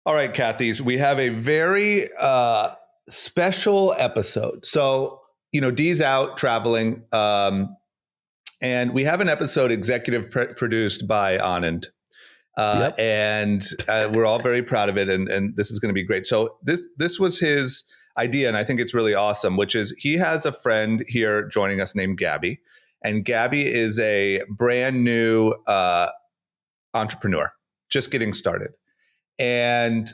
All right, Kathy's, we have a very special episode. So, Dee's out traveling, and we have an episode executive produced by Anand. Yep. And we're all very proud of it. And this is going to be great. So this was his idea, and I think it's really awesome, which is he has a friend here joining us named Gabby. And Gabby is a brand new entrepreneur, just getting started. And,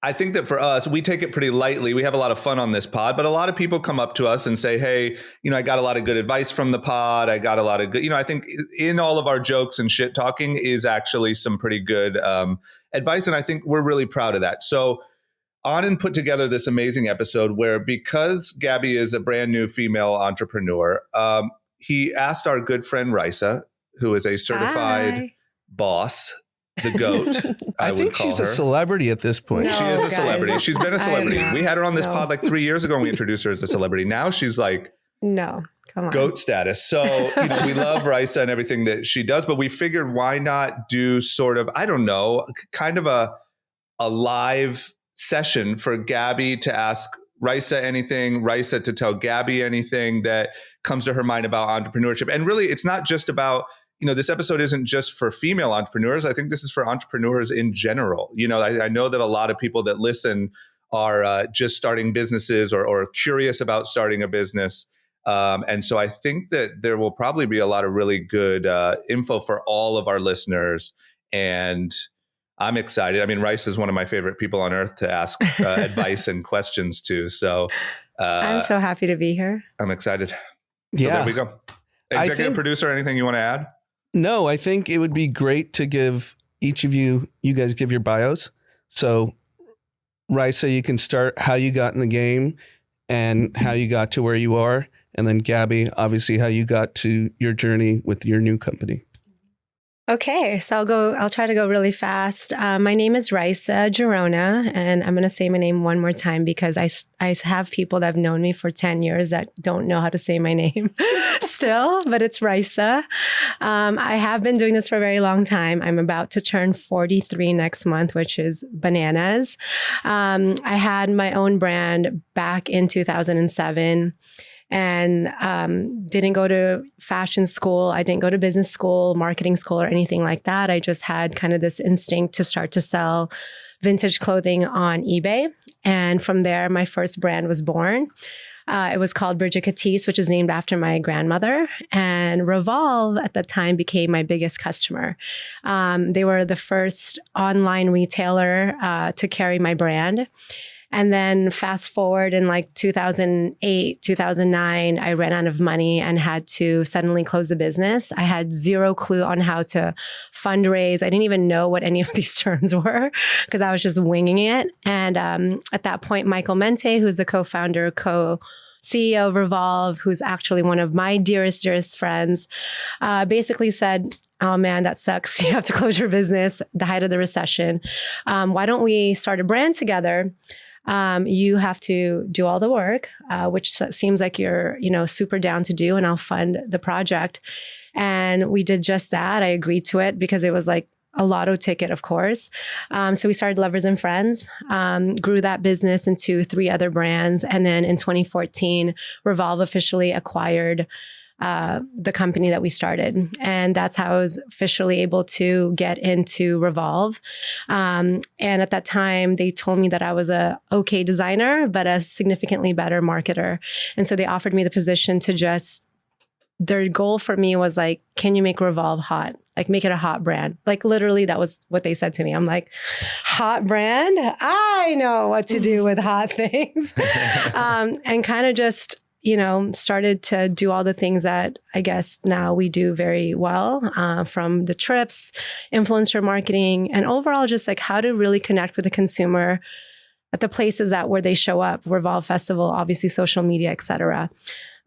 I think that for us, we take it pretty lightly. We have a lot of fun on this pod, but a lot of people come up to us and say, hey, I got a lot of good advice from the pod. I got a lot of good, I think in all of our jokes and shit talking is actually some pretty good advice. And I think we're really proud of that. So Anand put together this amazing episode where, because Gabby is a brand new female entrepreneur, he asked our good friend Risa, who is a certified boss, the GOAT. I think she's a celebrity at this point. No, she is a celebrity. She's been a celebrity. We had her on this pod like 3 years ago and we introduced her as a celebrity. Now she's like, no, come on, GOAT status. So, we love Risa and everything that she does, but we figured why not do sort of, I don't know, kind of a live session for Gabby to ask Risa anything, Risa to tell Gabby anything that comes to her mind about entrepreneurship. And really, it's not just about, this episode isn't just for female entrepreneurs. I think this is for entrepreneurs in general. I know that a lot of people that listen are just starting businesses or curious about starting a business. And so I think that there will probably be a lot of really good info for all of our listeners. And I'm excited. I mean, Rice is one of my favorite people on earth to ask advice and questions to. So I'm so happy to be here. I'm excited. Yeah. So there we go. Executive producer, anything you want to add? No, I think it would be great to give each of you guys give your bios. So Risa, you can start how you got in the game and how you got to where you are. And then Gabby, obviously how you got to your journey with your new company. Okay, so I'll try to go really fast. My name is Risa Girona, and I'm going to say my name one more time because I have people that have known me for 10 years that don't know how to say my name still, but it's Risa. I have been doing this for a very long time. I'm about to turn 43 next month, which is bananas. I had my own brand back in 2007. And didn't go to fashion school. I didn't go to business school, marketing school, or anything like that. I just had kind of this instinct to start to sell vintage clothing on eBay. And from there, my first brand was born. It was called Bridget Catisse, which is named after my grandmother. And Revolve at the time became my biggest customer. They were the first online retailer to carry my brand. And then fast forward in like 2008, 2009, I ran out of money and had to suddenly close the business. I had zero clue on how to fundraise. I didn't even know what any of these terms were because I was just winging it. And at that point, Michael Mente, who's the co-founder, co-CEO of Revolve, who's actually one of my dearest friends, basically said, oh man, that sucks. You have to close your business, the height of the recession. Why don't we start a brand together? You have to do all the work, which seems like you're, super down to do, and I'll fund the project. And we did just that. I agreed to it because it was like a lotto ticket, of course. So we started Lovers and Friends, grew that business into 3 other brands. And then in 2014, Revolve officially acquired the company that we started. And that's how I was officially able to get into Revolve. And at that time, they told me that I was a okay designer, but a significantly better marketer. And so they offered me the position to their goal for me was like, can you make Revolve hot? Like make it a hot brand. Like literally that was what they said to me. I'm like, hot brand? I know what to do with hot things. And kind of just started to do all the things that I guess now we do very well, from the trips, influencer marketing, and overall just like how to really connect with the consumer at the places where they show up, Revolve Festival, obviously social media, et cetera.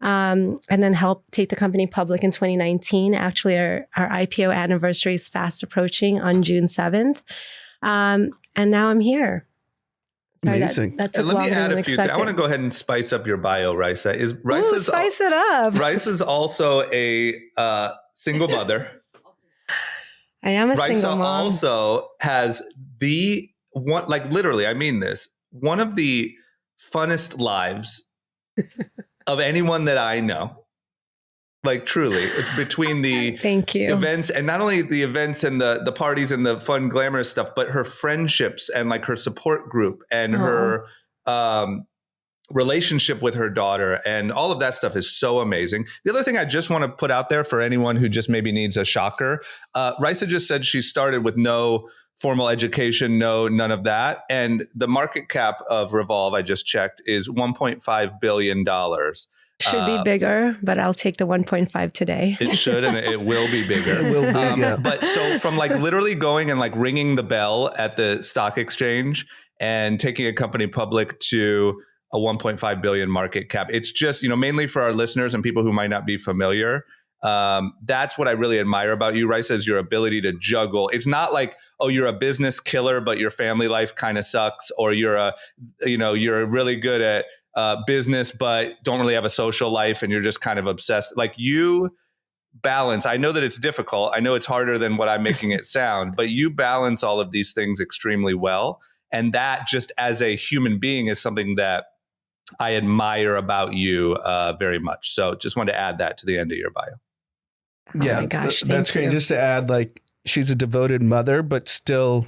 And then help take the company public in 2019. Actually, our IPO anniversary is fast approaching on June 7th. And now I'm here. Sorry, amazing. That took let me longer add than a few things. expected. I want to go ahead and spice up your bio, Risa. Spice it up. Risa's also a single mother. I am a Raisa single mom. also has the one, like literally, I mean this, one of the funnest lives of anyone that I know. Like truly, it's between the Thank you. events, and not only the events and the parties and the fun glamorous stuff, but her friendships and like her support group and her relationship with her daughter, and all of that stuff is so amazing. The other thing I just want to put out there for anyone who just maybe needs a shocker, Raisa just said she started with no formal education, none of that. And the market cap of Revolve, I just checked, is $1.5 billion. Should be bigger, but I'll take the 1.5 today. It should, and it will be bigger. It will be, yeah. But so from like literally going and like ringing the bell at the stock exchange and taking a company public to a 1.5 billion market cap, it's just, mainly for our listeners and people who might not be familiar. That's what I really admire about you, Raisa, is your ability to juggle. It's not like, oh, you're a business killer, but your family life kind of sucks, or you're really good at business, but don't really have a social life, and you're just kind of obsessed. Like you balance. I know that it's difficult. I know it's harder than what I'm making it sound, but you balance all of these things extremely well. And that just as a human being is something that I admire about you very much. So just wanted to add that to the end of your bio. Yeah, oh my gosh, that's great. you. Just to add, like, she's a devoted mother, but still,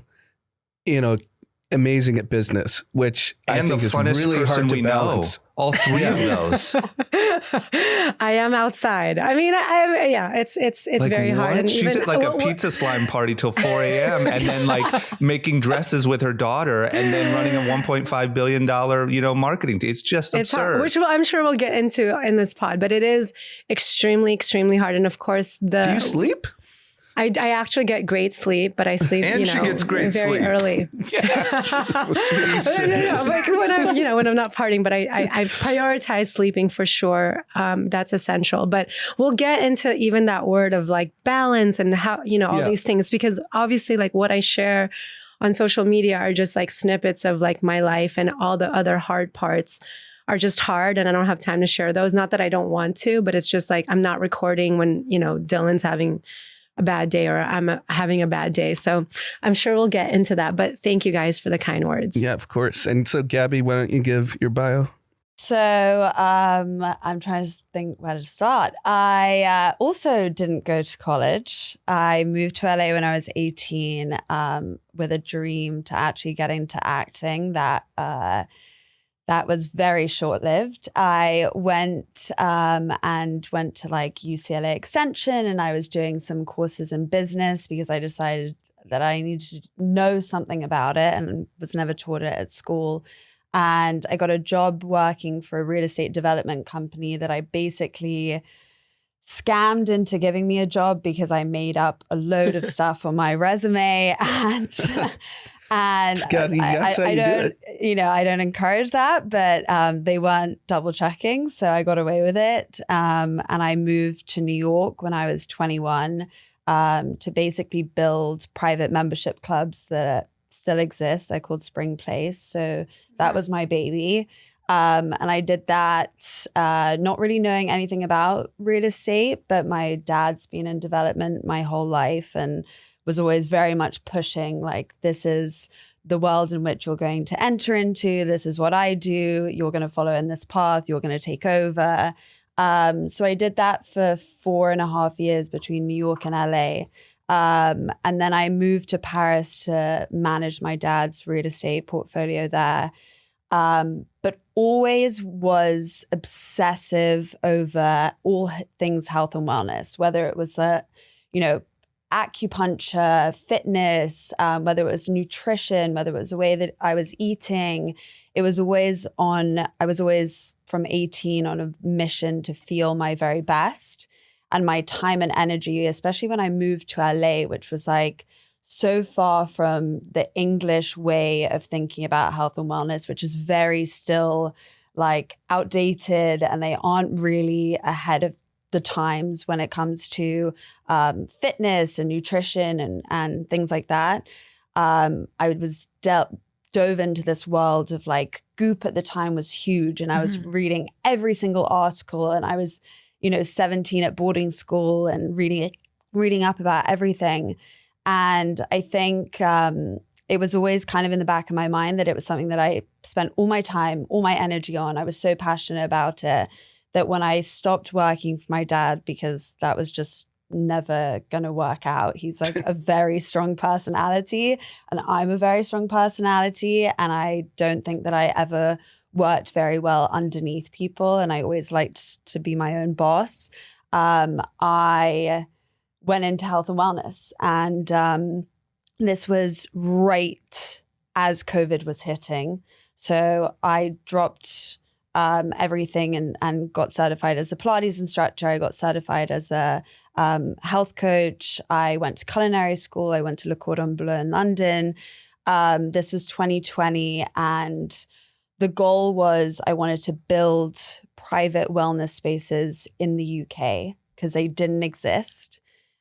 amazing at business, which I think is really hard to balance. All three of those. I am outside. I mean, it's like what? very hard. And she's at like a pizza slime party till 4 a.m. and then like making dresses with her daughter and then running a $1.5 billion, marketing team. It's just absurd. Hard, which I'm sure we'll get into in this pod, but it is extremely, extremely hard. And of course, Do you sleep? I actually get great sleep, but I sleep, and she gets great very sleep. early. No, like when I'm not partying, but I prioritize sleeping for sure. That's essential. But we'll get into even that word of like balance and how, all these things, because obviously like what I share on social media are just like snippets of like my life, and all the other hard parts are just hard, and I don't have time to share those. Not that I don't want to, but it's just like I'm not recording when, Dylan's having a bad day or I'm having a bad day. So I'm sure we'll get into that. But thank you guys for the kind words. Yeah, of course. And so, Gabby, why don't you give your bio? So I'm trying to think where to start. I also didn't go to college. I moved to LA when I was 18 with a dream to actually get into acting. That was very short-lived. I went to like UCLA Extension, and I was doing some courses in business because I decided that I needed to know something about it and was never taught it at school. And I got a job working for a real estate development company that I basically scammed into giving me a job because I made up a load of stuff on my resume. And I don't encourage that, but they weren't double checking. So I got away with it. And I moved to New York when I was 21 to basically build private membership clubs that still exist. They're called Spring Place. So that was my baby. And I did that not really knowing anything about real estate, but my dad's been in development my whole life and was always very much pushing, like, this is the world in which you're going to enter into. This is what I do. You're going to follow in this path. You're going to take over. So I did that for 4.5 years between New York and LA. And then I moved to Paris to manage my dad's real estate portfolio there. But always was obsessive over all things health and wellness, whether it was acupuncture, fitness, whether it was nutrition, whether it was the way that I was eating. I was always from 18 on a mission to feel my very best. And my time and energy, especially when I moved to LA, which was like so far from the English way of thinking about health and wellness, which is very still like outdated, and they aren't really ahead of the times when it comes to fitness and nutrition and things like that. I was dove into this world of like Goop at the time was huge, and I was reading every single article, and I was 17 at boarding school and reading up about everything. And I think it was always kind of in the back of my mind that it was something that I spent all my time, all my energy on. I was so passionate about it that when I stopped working for my dad, because that was just never going to work out. He's like a very strong personality and I'm a very strong personality. And I don't think that I ever worked very well underneath people. And I always liked to be my own boss. I went into health and wellness, and this was right as COVID was hitting. So I dropped everything and got certified as a Pilates instructor. I got certified as a health coach. I went to culinary school. I went to Le Cordon Bleu in London. This was 2020. And the goal was I wanted to build private wellness spaces in the UK because they didn't exist.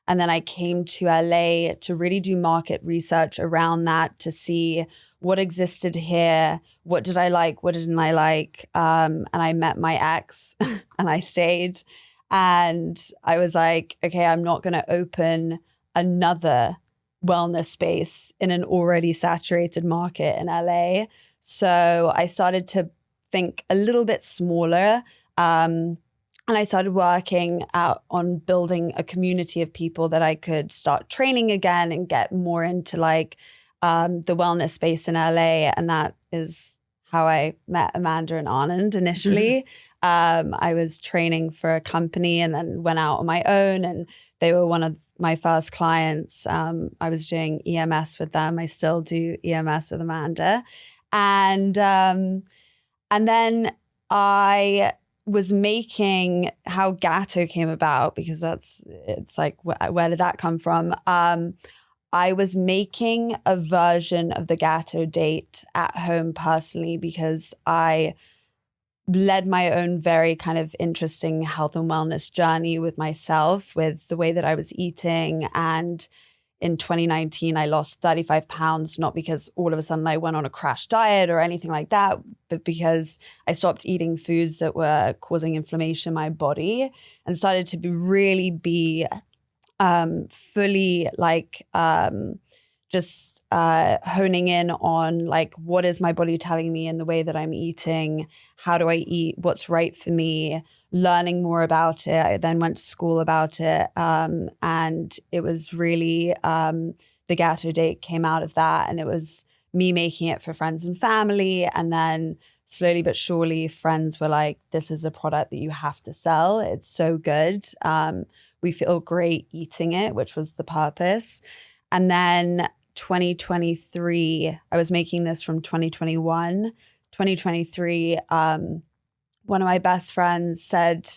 And then I came to LA to really do market research around that to see what existed here, what did I like, what didn't I like. And I met my ex and I stayed. And I was like, okay, I'm not going to open another wellness space in an already saturated market in LA. So I started to think a little bit smaller. And I started working out on building a community of people that I could start training again and get more into like the wellness space in LA. And that is how I met Amanda and Anand initially. I was training for a company and then went out on my own, and they were one of my first clients. I was doing EMS with them. I still do EMS with Amanda. And then I was making how Gateau came about, because it's like, where did that come from? I was making a version of the Gateau date at home personally, because I led my own very kind of interesting health and wellness journey with myself, with the way that I was eating. And in 2019, I lost 35 pounds, not because all of a sudden I went on a crash diet or anything like that, but because I stopped eating foods that were causing inflammation in my body and started to really be fully like just honing in on like, what is my body telling me in the way that I'm eating? How do I eat? What's right for me? Learning more about it. I then went to school about it. And it was really, the Gateau date came out of that. And it was me making it for friends and family. And then slowly but surely, friends were like, this is a product that you have to sell. It's so good. We feel great eating it, which was the purpose. And then 2023, I was making this from 2021. 2023, one of my best friends said,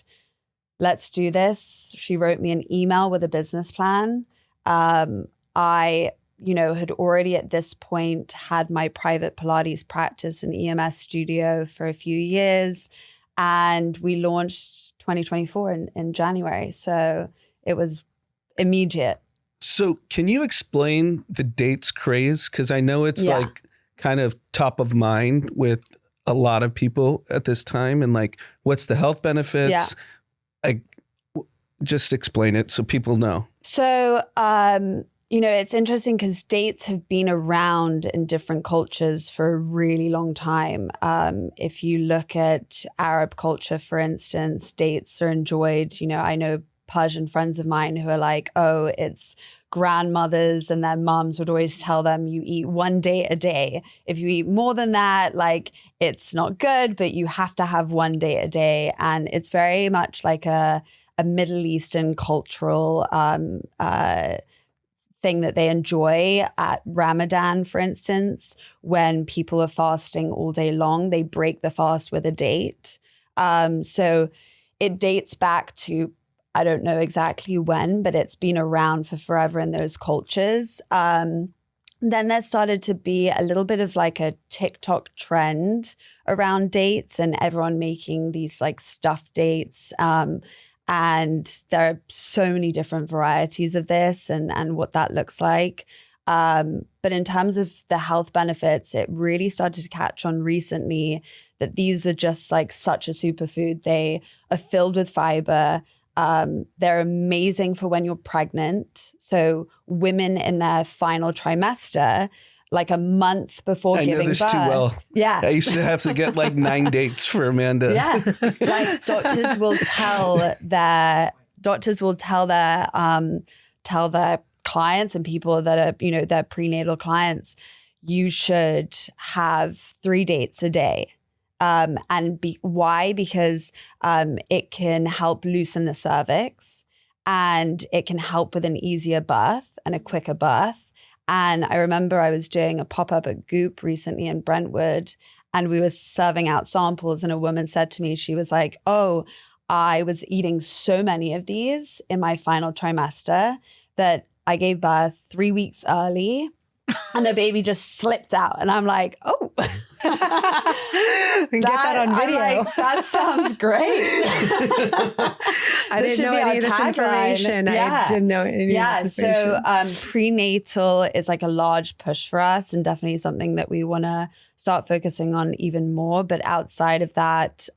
let's do this. She wrote me an email with a business plan. I, had already at this point had my private Pilates practice and EMS studio for a few years. And we launched 2024 in January. So it was immediate. So can you explain the dates craze? Because I know it's like kind of top of mind with a lot of people at this time. And like, what's the health benefits? Just explain it so people know. So, it's interesting because dates have been around in different cultures for a really long time. If you look at Arab culture, for instance, dates are enjoyed. I know Persian friends of mine who are like, oh, it's grandmothers and their moms would always tell them you eat one date a day. If you eat more than that, like it's not good, but you have to have one date a day. And it's very much like a Middle Eastern cultural thing that they enjoy at Ramadan, for instance, when people are fasting all day long, they break the fast with a date. So it dates back to, I don't know exactly when, but it's been around for forever in those cultures. Then there started to be a little bit of like a TikTok trend around dates and everyone making these like stuffed dates. And there are so many different varieties of this and what that looks like. But in terms of the health benefits, it really started to catch on recently that these are just like such a superfood. They are filled with fiber. They're amazing for when you're pregnant. So women in their final trimester, like a month before I know giving this birth. too well. Yeah. I used to have to get like 9 dates for Amanda. Yeah. Like doctors will tell their clients and people that are, you know, their prenatal clients, you should have 3 dates a day. Why? Because it can help loosen the cervix, and it can help with an easier birth and a quicker birth. And I remember I was doing a pop-up at Goop recently in Brentwood, and we were serving out samples, and a woman said to me, she was like, oh, I was eating so many of these in my final trimester that I gave birth 3 weeks early and the baby just slipped out. And I'm like, oh. We can get that on video. I'm like, that sounds great. I didn't know any of this information. Yeah. I didn't know any of this information. So prenatal is like a large push for us, and definitely something that we want to start focusing on even more. But outside of that,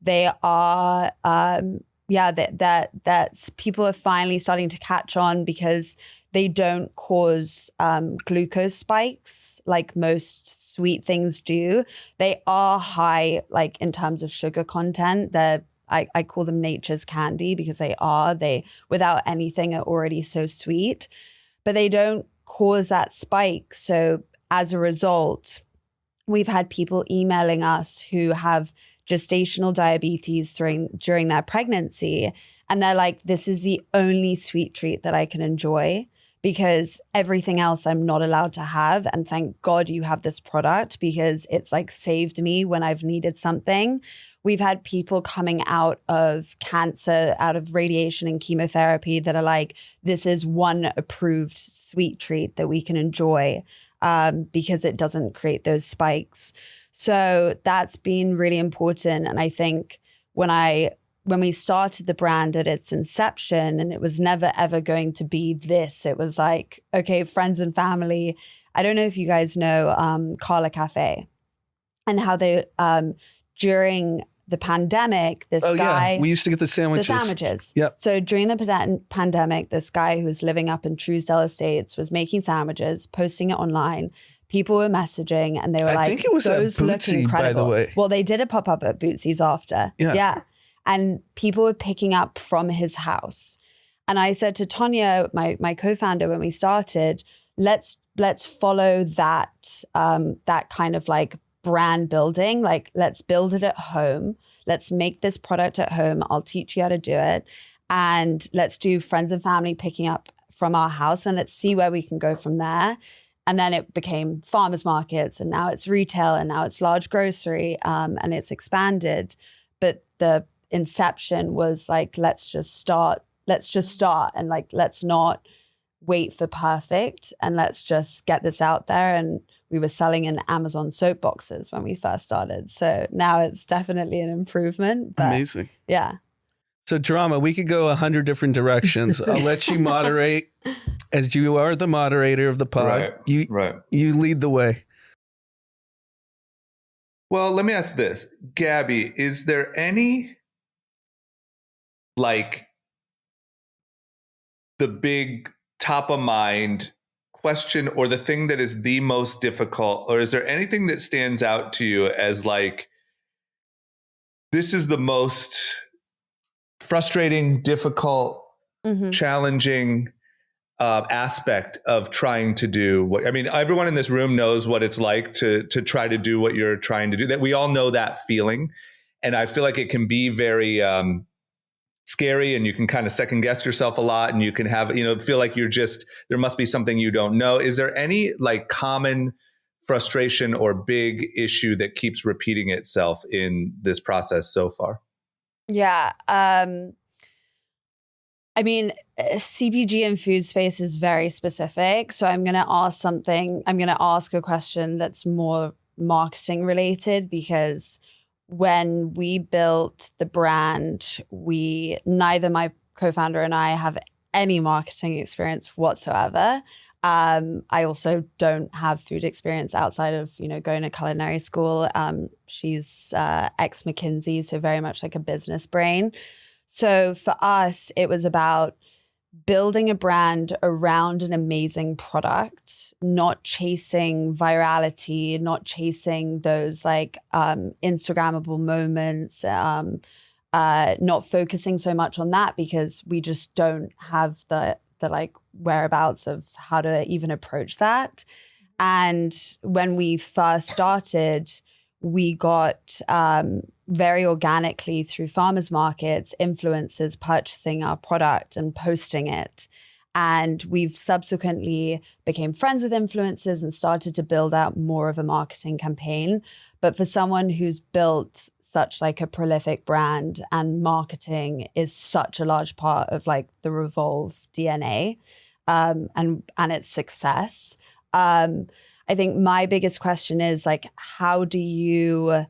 they are, that people are finally starting to catch on because they don't cause glucose spikes like most sweet things do. They are high, like in terms of sugar content. I call them nature's candy because they without anything are already so sweet, but they don't cause that spike. So as a result, we've had people emailing us who have gestational diabetes during their pregnancy. And they're like, this is the only sweet treat that I can enjoy because everything else I'm not allowed to have. And thank God you have this product because it's like saved me when I've needed something. We've had people coming out of cancer, out of radiation and chemotherapy that are like, this is one approved sweet treat that we can enjoy because it doesn't create those spikes. So that's been really important. And I think when we started the brand at its inception, and it was never, ever going to be this, it was like, okay, friends and family. I don't know if you guys know Carla Cafe and how they, during the pandemic, this guy... Yeah. We used to get the sandwiches. The sandwiches. Yep. So during the pandemic, this guy who was living up in Truesdale Estates was making sandwiches, posting it online. People were messaging and they were like, I think it was at those look Bootsy, incredible. by the way. Well, they did a pop-up at Bootsy's after. Yeah. And people were picking up from his house. And I said to Tonya, my co-founder, when we started, let's follow that kind of like brand building. Like, let's build it at home. Let's make this product at home. I'll teach you how to do it. And let's do friends and family picking up from our house. And let's see where we can go from there. And then it became farmers markets, and now it's retail, and now it's large grocery, and it's expanded. But the inception was like, let's just start, and like, let's not wait for perfect, and let's just get this out there. And we were selling in Amazon soap boxes when we first started. So now it's definitely an improvement. But amazing. Yeah. So drama, we could go 100 different directions. I'll let you moderate, as you are the moderator of the pod. Right. You lead the way. Well, let me ask this. Gabby, is there any, like, the big top of mind question or the thing that is the most difficult, or is there anything that stands out to you as like, this is the most frustrating, difficult, challenging aspect of trying to do what, I mean, everyone in this room knows what it's like to try to do what you're trying to do, that we all know that feeling. And I feel like it can be very scary, and you can kind of second guess yourself a lot, and you can have, feel like there must be something you don't know. Is there any like common frustration or big issue that keeps repeating itself in this process so far? Yeah. I mean, CPG and food space is very specific. So I'm going to ask a question that's more marketing related, because when we built the brand, neither my co-founder and I have any marketing experience whatsoever. I also don't have food experience outside of, going to culinary school. She's ex-McKinsey, so very much like a business brain. So for us, it was about building a brand around an amazing product, not chasing virality, not chasing those like Instagrammable moments, not focusing so much on that because we just don't have the like whereabouts of how to even approach that. And when we first started, we got very organically through farmers markets, influencers purchasing our product and posting it. And we've subsequently became friends with influencers and started to build out more of a marketing campaign. But for someone who's built such like a prolific brand, and marketing is such a large part of like the Revolve DNA and its success. I think my biggest question is like, how do you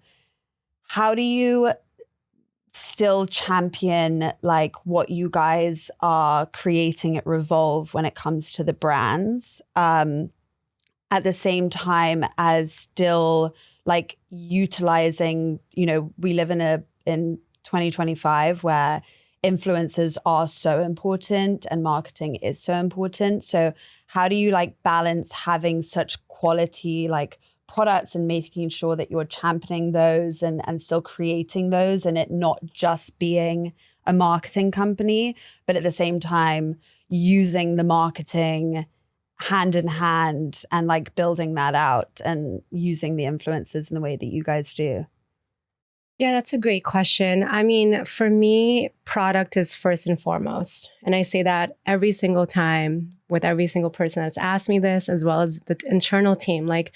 still champion like what you guys are creating at Revolve when it comes to the brands, at the same time as still like utilizing, you know, we live in 2025 where influencers are so important and marketing is so important. So how do you like balance having such quality like products and making sure that you're championing those and still creating those, and it not just being a marketing company, but at the same time using the marketing hand in hand and like building that out and using the influencers in the way that you guys do? Yeah, that's a great question. I mean, for me, product is first and foremost. And I say that every single time with every single person that's asked me this, as well as the internal team. Like,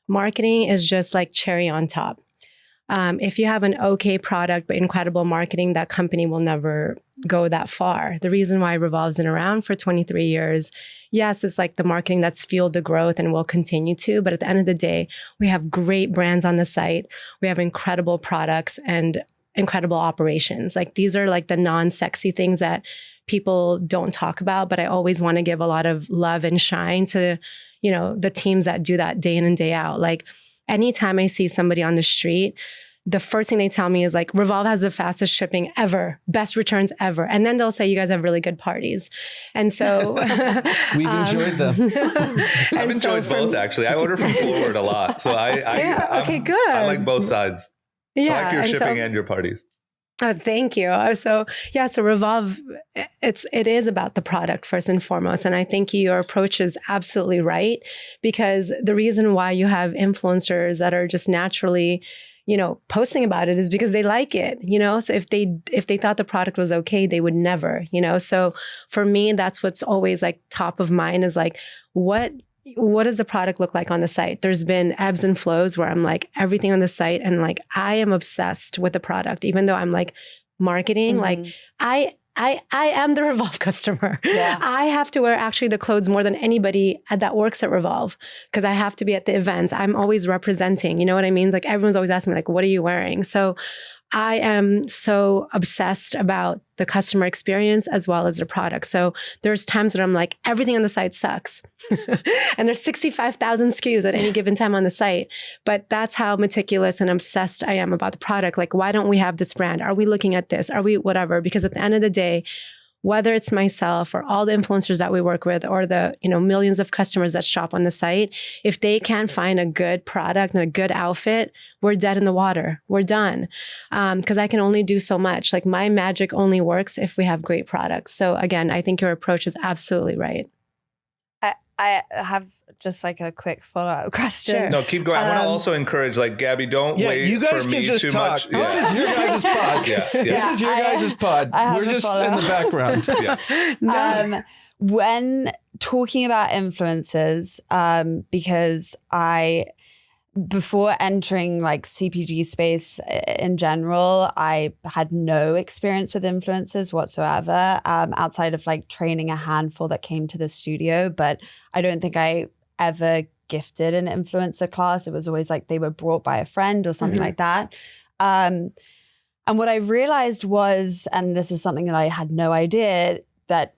marketing is just like cherry on top. If you have an okay product but incredible marketing, that company will never go that far. The reason why Revolve's been around for 23 years, yes, it's like the marketing that's fueled the growth and will continue to. But at the end of the day, we have great brands on the site. We have incredible products and incredible operations. Like, these are like the non-sexy things that people don't talk about. But I always want to give a lot of love and shine to, you know, the teams that do that day in and day out. Like, anytime I see somebody on the street, the first thing they tell me is like, Revolve has the fastest shipping ever, best returns ever. And then they'll say, you guys have really good parties. And so we've enjoyed them. I've enjoyed both, actually. I order from Forward a lot. So okay, good. I like both sides. Yeah, I like your shipping and your parties. Oh, thank you. So Revolve, it is about the product first and foremost. And I think your approach is absolutely right, because the reason why you have influencers that are just naturally, you know, posting about it is because they like it, you know? So if they thought the product was okay, they would never, you know? So for me, that's what's always like top of mind is like, what does the product look like on the site? There's been ebbs and flows where I'm like everything on the site and like I am obsessed with the product, even though I'm like marketing, like I am the Revolve customer. Yeah. I have to wear actually the clothes more than anybody that works at Revolve because I have to be at the events. I'm always representing, you know what I mean? Like, everyone's always asking me like, what are you wearing? So I am so obsessed about the customer experience as well as the product. So there's times that I'm like, everything on the site sucks. And there's 65,000 SKUs at any given time on the site. But that's how meticulous and obsessed I am about the product. Like, why don't we have this brand? Are we looking at this? Are we whatever? Because at the end of the day, whether it's myself or all the influencers that we work with or the, you know, millions of customers that shop on the site, if they can't find a good product and a good outfit, we're dead in the water. We're done. Because I can only do so much. Like, my magic only works if we have great products. So again, I think your approach is absolutely right. I have just like a quick follow-up question. Sure. No, keep going. I want to also encourage, like, Gabby, don't wait you guys for can me just too talk. much. This is your guys' pod. This is your guys' pod. We're just in the background. When talking about influencers, because before entering like CPG space in general, I had no experience with influencers whatsoever, outside of like training a handful that came to the studio. But I don't think I ever gifted an influencer class. It was always like they were brought by a friend or something like that. And what I realized was, and this is something that I had no idea, that,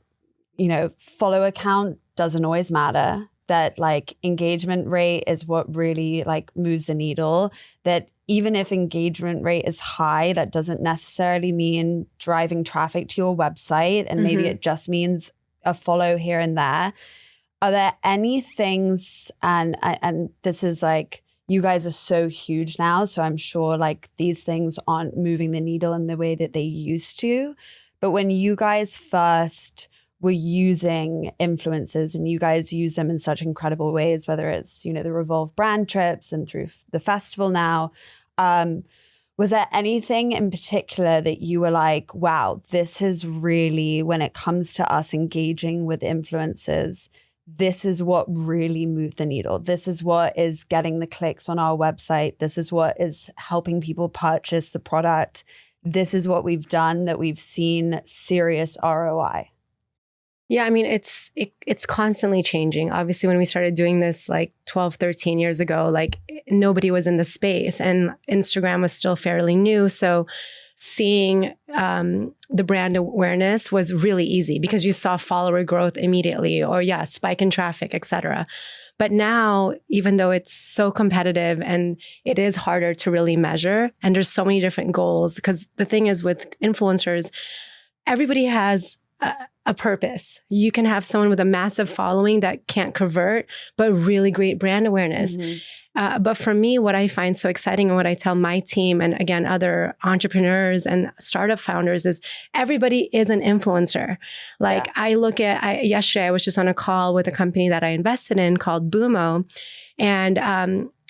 you know, follower count doesn't always matter. That like engagement rate is what really like moves the needle. That even if engagement rate is high, that doesn't necessarily mean driving traffic to your website. And maybe it just means a follow here and there. Are there any things, and this is like, you guys are so huge now, so I'm sure like these things aren't moving the needle in the way that they used to. But when you guys first were using influencers and you guys use them in such incredible ways, whether it's, you know, the Revolve brand trips and through the festival now, was there anything in particular that you were like, wow, this is really, when it comes to us engaging with influencers, this is what really moved the needle. This is what is getting the clicks on our website. This is what is helping people purchase the product. This is what we've done that we've seen serious ROI. Yeah, I mean, it's constantly changing. Obviously, when we started doing this like 12, 13 years ago, like nobody was in the space and Instagram was still fairly new. So seeing the brand awareness was really easy because you saw follower growth immediately, or spike in traffic, etc. But now, even though it's so competitive and it is harder to really measure, and there's so many different goals, because the thing is with influencers, everybody has a purpose. You can have someone with a massive following that can't convert, but really great brand awareness. But for me, what I find so exciting and what I tell my team and again, other entrepreneurs and startup founders is everybody is an influencer. Like I look at, yesterday I was just on a call with a company that I invested in called Boomo. And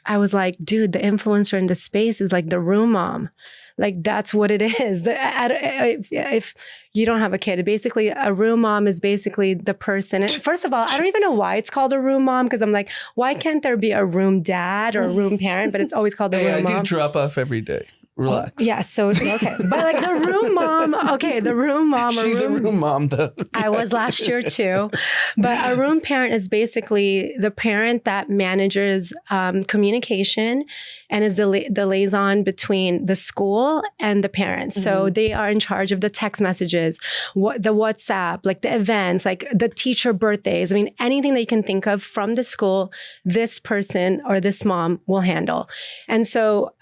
I was like, dude, the influencer in the space is like the room mom. Like that's what it is. If you don't have a kid, basically a room mom is basically the person. And first of all, I don't even know why it's called a room mom, because I'm like, why can't there be a room dad or a room parent? But it's always called the room mom. I do drop off every day. Relax. Yeah. So, okay. But like the room mom, okay, the room mom. She's a room mom though. I was last year too. But a room parent is basically the parent that manages communication and is the liaison between the school and the parents. So they are in charge of the text messages, the WhatsApp, like the events, like the teacher birthdays. I mean, anything that you can think of from the school, this person or this mom will handle. And so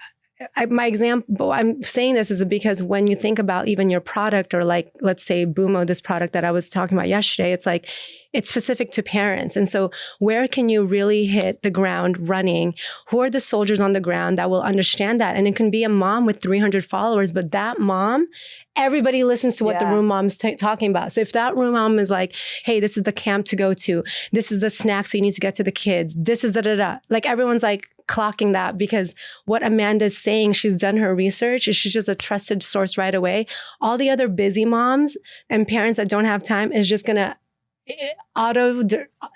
my example, I'm saying this is because when you think about even your product, or like, let's say Boomo, this product that I was talking about yesterday, it's like, it's specific to parents. And so where can you really hit the ground running? Who are the soldiers on the ground that will understand that? And it can be a mom with 300 followers, but that mom, everybody listens to what the room mom's talking about. So if that room mom is like, hey, this is the camp to go to, this is the snacks you need to get to the kids, this is da-da-da. Like everyone's like clocking that, because what Amanda's saying, she's done her research, she's just a trusted source right away. All the other busy moms and parents that don't have time is just going to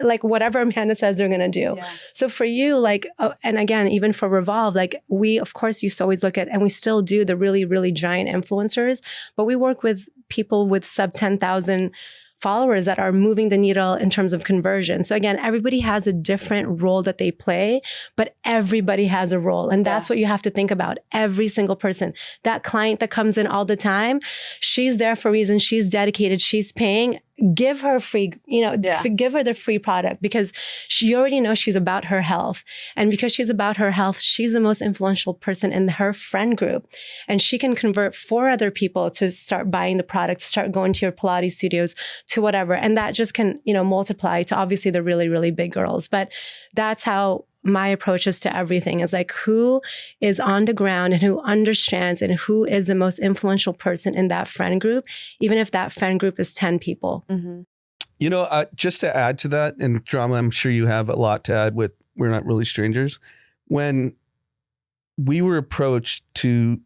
like whatever Amanda says they're going to do. So for you, like, and again, even for Revolve, like we, of course, used to always look at, and we still do, the really, really giant influencers, but we work with people with sub 10,000 followers that are moving the needle in terms of conversion. So again, everybody has a different role that they play, but everybody has a role. And that's what you have to think about. Every single person, that client that comes in all the time, she's there for a reason. She's dedicated. She's paying. Give her free, give her the free product, because she already knows she's about her health. And because she's about her health, she's the most influential person in her friend group. And she can convert 4 other people to start buying the product, to start going to your Pilates studios, to whatever. And that just can, multiply to obviously the really, really big girls. But that's how my approach is to everything, is like, who is on the ground and who understands and who is the most influential person in that friend group, even if that friend group is 10 people. Just to add to that, and Drama, I'm sure you have a lot to add with We're Not Really Strangers. When we were approached to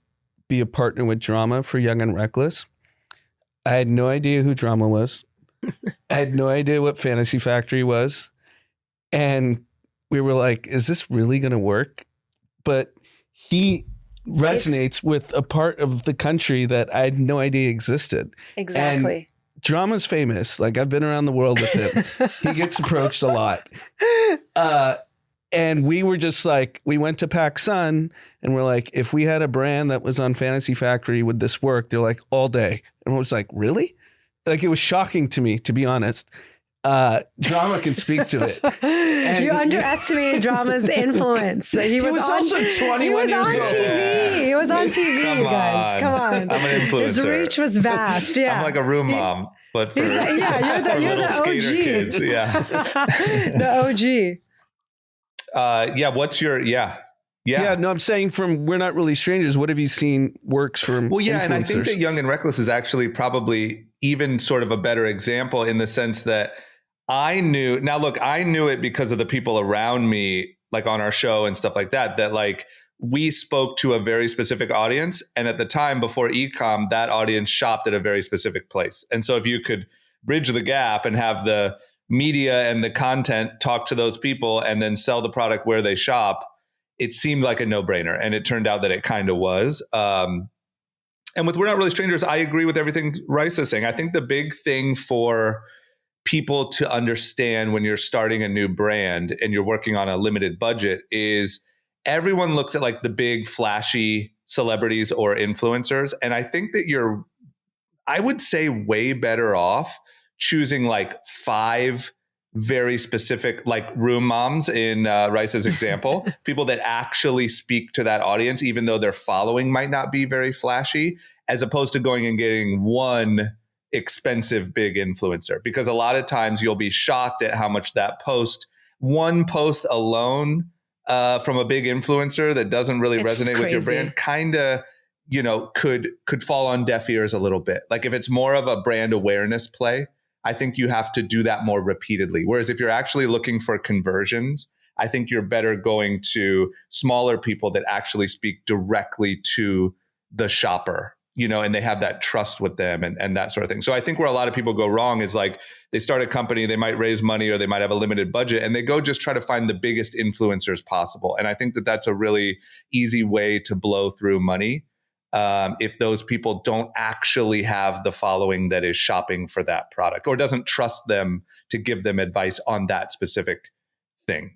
be a partner with Drama for Young and Reckless, I had no idea who Drama was. I had no idea what Fantasy Factory was. And we were like, is this really going to work? But he resonates with a part of the country that I had no idea existed. Exactly. And Drama's famous. Like, I've been around the world with him. He gets approached a lot. And we were just like, we went to PacSun and we're like, if we had a brand that was on Fantasy Factory, would this work? They're like, all day. And I was like, really? Like, it was shocking to me, to be honest. Drama can speak to it. And you underestimated Drama's influence. He was also 21 he was years on old. TV. He was on TV, Come you guys. Come on. I'm an influencer. His reach was vast. Yeah. I'm like a room mom, but for, yeah, you're the skater OG. kids. Yeah. The OG. What's your, Yeah, no, I'm saying from We're Not Really Strangers, what have you seen works from Well, yeah, and I think influencers? that Young and Reckless is actually probably even sort of a better example in the sense that I knew it because of the people around me, like on our show and stuff like that like we spoke to a very specific audience. And at the time before e-com, that audience shopped at a very specific place. And so if you could bridge the gap and have the media and the content talk to those people and then sell the product where they shop, it seemed like a no-brainer. And it turned out that it kind of was. And with We're Not Really Strangers, I agree with everything Rice is saying. I think the big thing for people to understand when you're starting a new brand and you're working on a limited budget is everyone looks at like the big flashy celebrities or influencers. And I think that I would say way better off choosing like 5 very specific, like room moms in Rice's example, people that actually speak to that audience, even though their following might not be very flashy, as opposed to going and getting one expensive big influencer. Because a lot of times you'll be shocked at how much one post alone from a big influencer that doesn't really resonate with your brand kind of, could fall on deaf ears a little bit. Like if it's more of a brand awareness play, I think you have to do that more repeatedly. Whereas if you're actually looking for conversions, I think you're better going to smaller people that actually speak directly to the shopper, and they have that trust with them and that sort of thing. So I think where a lot of people go wrong is like they start a company, they might raise money or they might have a limited budget and they go just try to find the biggest influencers possible. And I think that that's a really easy way to blow through money. If those people don't actually have the following that is shopping for that product or doesn't trust them to give them advice on that specific thing.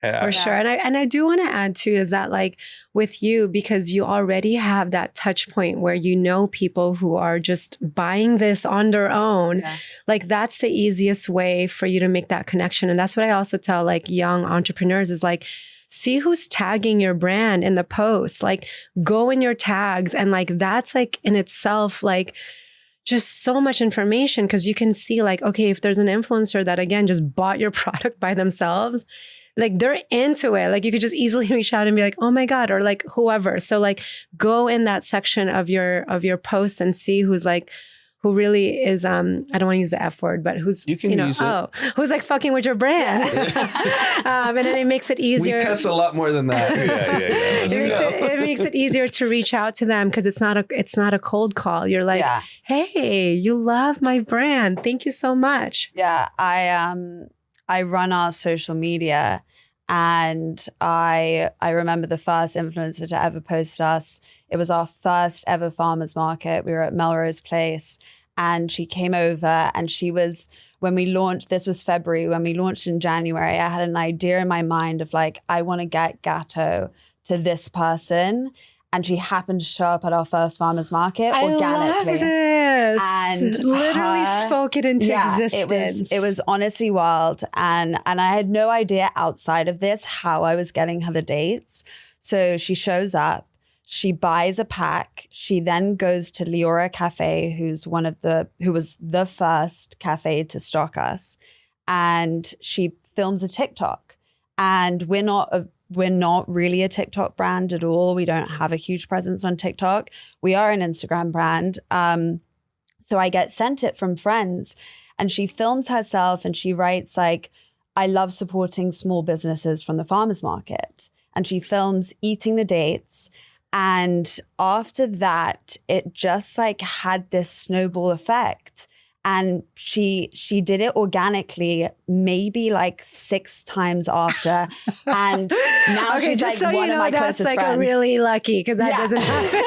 For sure. And I do want to add too, is that like with you, because you already have that touch point where people who are just buying this on their own, like that's the easiest way for you to make that connection. And that's what I also tell like young entrepreneurs is like, see who's tagging your brand in the post, like go in your tags. And like, that's like in itself, like just so much information. Cause you can see like, okay, if there's an influencer that again, just bought your product by themselves, like they're into it. Like you could just easily reach out and be like, oh my God, or like whoever. So like go in that section of your post and see who's like, who really is, I don't want to use the F word, but who's, who's like fucking with your brand. And then it makes it easier. We cuss a lot more than that. It makes it easier to reach out to them because it's not a cold call. You're like, hey, you love my brand. Thank you so much. Yeah, I run our social media, and I remember the first influencer to ever post us. It was our first ever farmers market. We were at Melrose Place, and she came over, and when we launched, this was February, when we launched in January, I had an idea in my mind of like, I want to get Gateau to this person. And she happened to show up at our first farmers market organically. I love this. And literally spoke it into existence. It was honestly wild. And I had no idea outside of this how I was getting her the dates. So she shows up, she buys a pack. She then goes to Leora Cafe, who was the first cafe to stock us. And she films a TikTok. And we're not really a TikTok brand at all. We don't have a huge presence on TikTok. We are an Instagram brand. So I get sent it from friends, and she films herself and she writes like, I love supporting small businesses from the farmers market. And she films eating the dates. And after that, it just like had this snowball effect. And she did it organically, maybe like 6 times after. And now she's like one of my closest friends. That's like really lucky because that doesn't happen.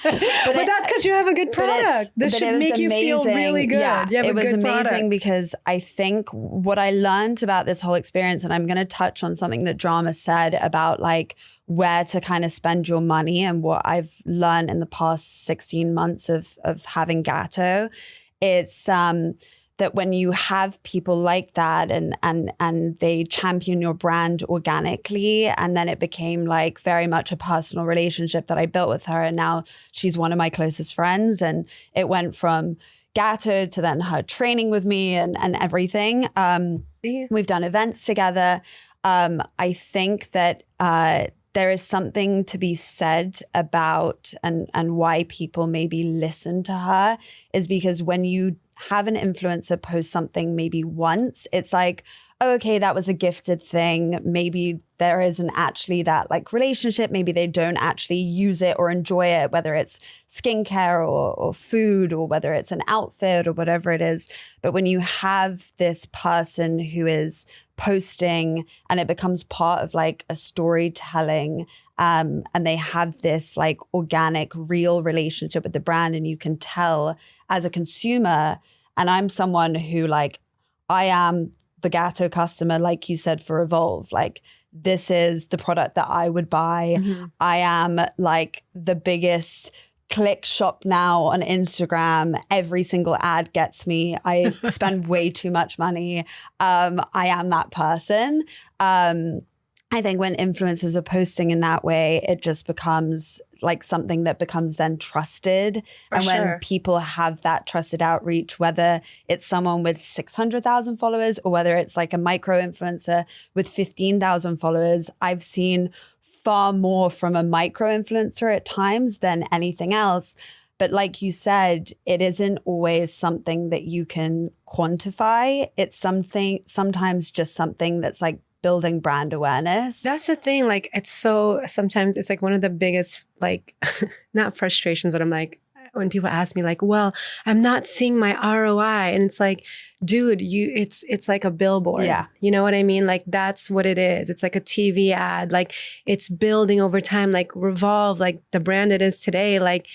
but that's because you have a good product. This should make you feel really good. Yeah, it was amazing product. Because I think what I learned about this whole experience, and I'm going to touch on something that Drama said about like where to kind of spend your money, and what I've learned in the past 16 months of having Gateau. It's that when you have people like that and they champion your brand organically, and then it became like very much a personal relationship that I built with her. And now she's one of my closest friends. And it went from Gateau to then her training with me and everything. We've done events together. I think that there is something to be said about and why people maybe listen to her is because when you have an influencer post something maybe once, it's like, oh, okay, that was a gifted thing. Maybe there isn't actually that like relationship. Maybe they don't actually use it or enjoy it, whether it's skincare or food or whether it's an outfit or whatever it is. But when you have this person who is posting and it becomes part of like a storytelling, and they have this like organic, real relationship with the brand, and you can tell as a consumer, and I'm someone who like, I am the Gateau customer, like you said, for Evolve. Like, this is the product that I would buy. Mm-hmm. I am like the biggest click shop now on Instagram. Every single ad gets me. I spend way too much money. I am that person. I think when influencers are posting in that way, it just becomes like something that becomes then trusted. And when people have that trusted outreach, whether it's someone with 600,000 followers or whether it's like a micro influencer with 15,000 followers, I've seen far more from a micro influencer at times than anything else. But like you said, it isn't always something that you can quantify. It's sometimes just something that's like building brand awareness. That's the thing. Like, sometimes it's like one of the biggest, like, not frustrations, but I'm like, when people ask me like, well, I'm not seeing my ROI. And it's like, dude, it's like a billboard. Yeah. You know what I mean? Like, that's what it is. It's like a TV ad. Like, it's building over time, like Revolve, like the brand it is today. Like,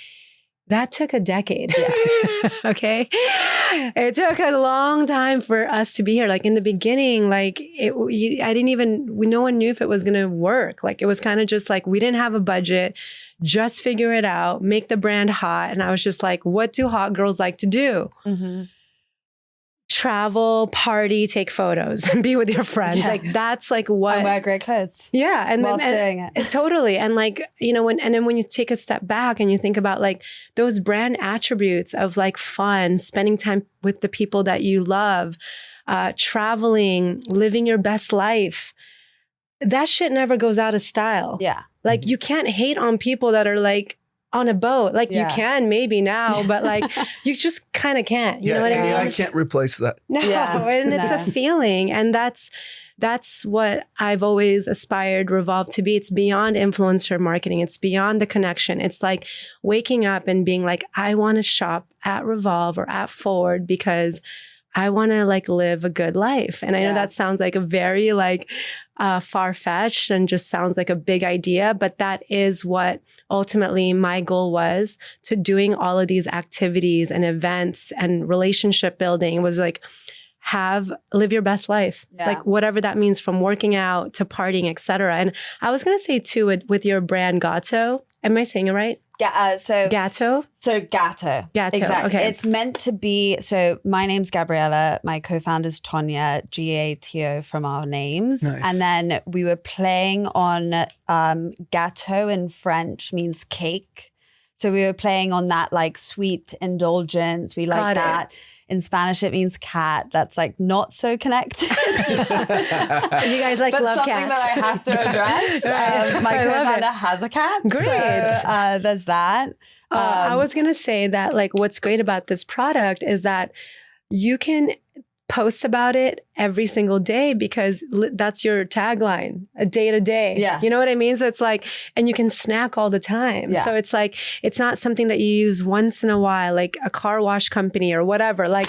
that took a decade. Yeah. Okay. It took a long time for us to be here. Like in the beginning, like no one knew if it was going to work. Like it was kind of just like, we didn't have a budget, just figure it out, make the brand hot. And I was just like, what do hot girls like to do? Mm-hmm. Travel, party, take photos, and be with your friends. Yeah. Like that's like what. And wear great clothes. Yeah, and while doing it. Totally, and like then when you take a step back and you think about like those brand attributes of like fun, spending time with the people that you love, traveling, living your best life, that shit never goes out of style. Yeah, like you can't hate on people that are like on a boat. Like you can maybe now, but like you just kind of can't. You know what I mean? I can't replace that. No, and it's a feeling. And that's what I've always aspired Revolve to be. It's beyond influencer marketing. It's beyond the connection. It's like waking up and being like, I want to shop at Revolve or at Forward because I want to like live a good life. And I know that sounds like a very like far-fetched and just sounds like a big idea, but that is what ultimately my goal was to doing all of these activities and events and relationship building was like live your best life, like whatever that means, from working out to partying, etc. And I was going to say too, with your brand Gateau, am I saying it right? Gateau? So Gateau. Exactly. Okay. It's meant to be, so my name's Gabriella, my co-founder's Tonya, Gato from our names. Nice. And then we were playing on Gateau in French means cake. So we were playing on that like sweet indulgence. We like that. In Spanish, it means cat. That's like not so connected. You guys like love something cats. that I have to address. My co-founder has a cat. Great. So there's that. I was going to say that like what's great about this product is that you can post about it every single day because that's your tagline, a day to day. Yeah. You know what I mean? So it's like, and you can snack all the time. Yeah. So it's like, it's not something that you use once in a while, like a car wash company or whatever. Like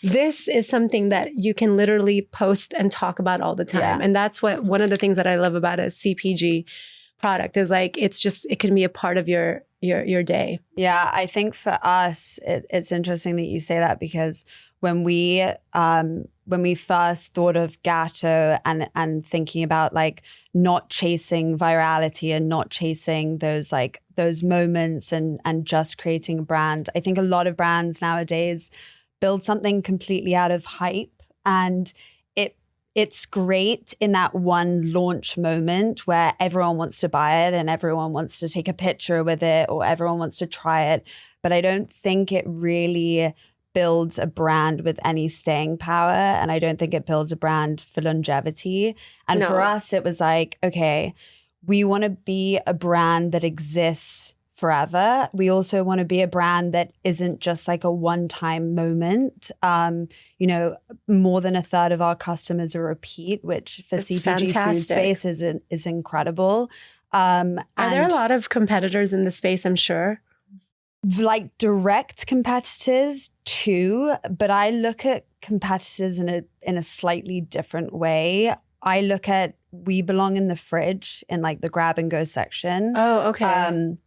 this is something that you can literally post and talk about all the time. Yeah. And that's one of the things that I love about a CPG product is like, it can be a part of your day. Yeah. I think for us, it's interesting that you say that because when we first thought of Gateau and thinking about like not chasing virality and not chasing those moments and just creating a brand, I think a lot of brands nowadays build something completely out of hype. And it's great in that one launch moment where everyone wants to buy it and everyone wants to take a picture with it or everyone wants to try it. But I don't think it really builds a brand with any staying power. And I don't think it builds a brand for longevity. And for us, it was like, okay, we want to be a brand that exists forever. We also want to be a brand that isn't just like a one-time moment. More than a third of our customers are repeat, which for It's CPG food space is incredible. Are there a lot of competitors in the space, I'm sure? Like direct competitors too, but I look at competitors in a slightly different way. I look at, we belong in the fridge in like the grab and go section. Oh, okay.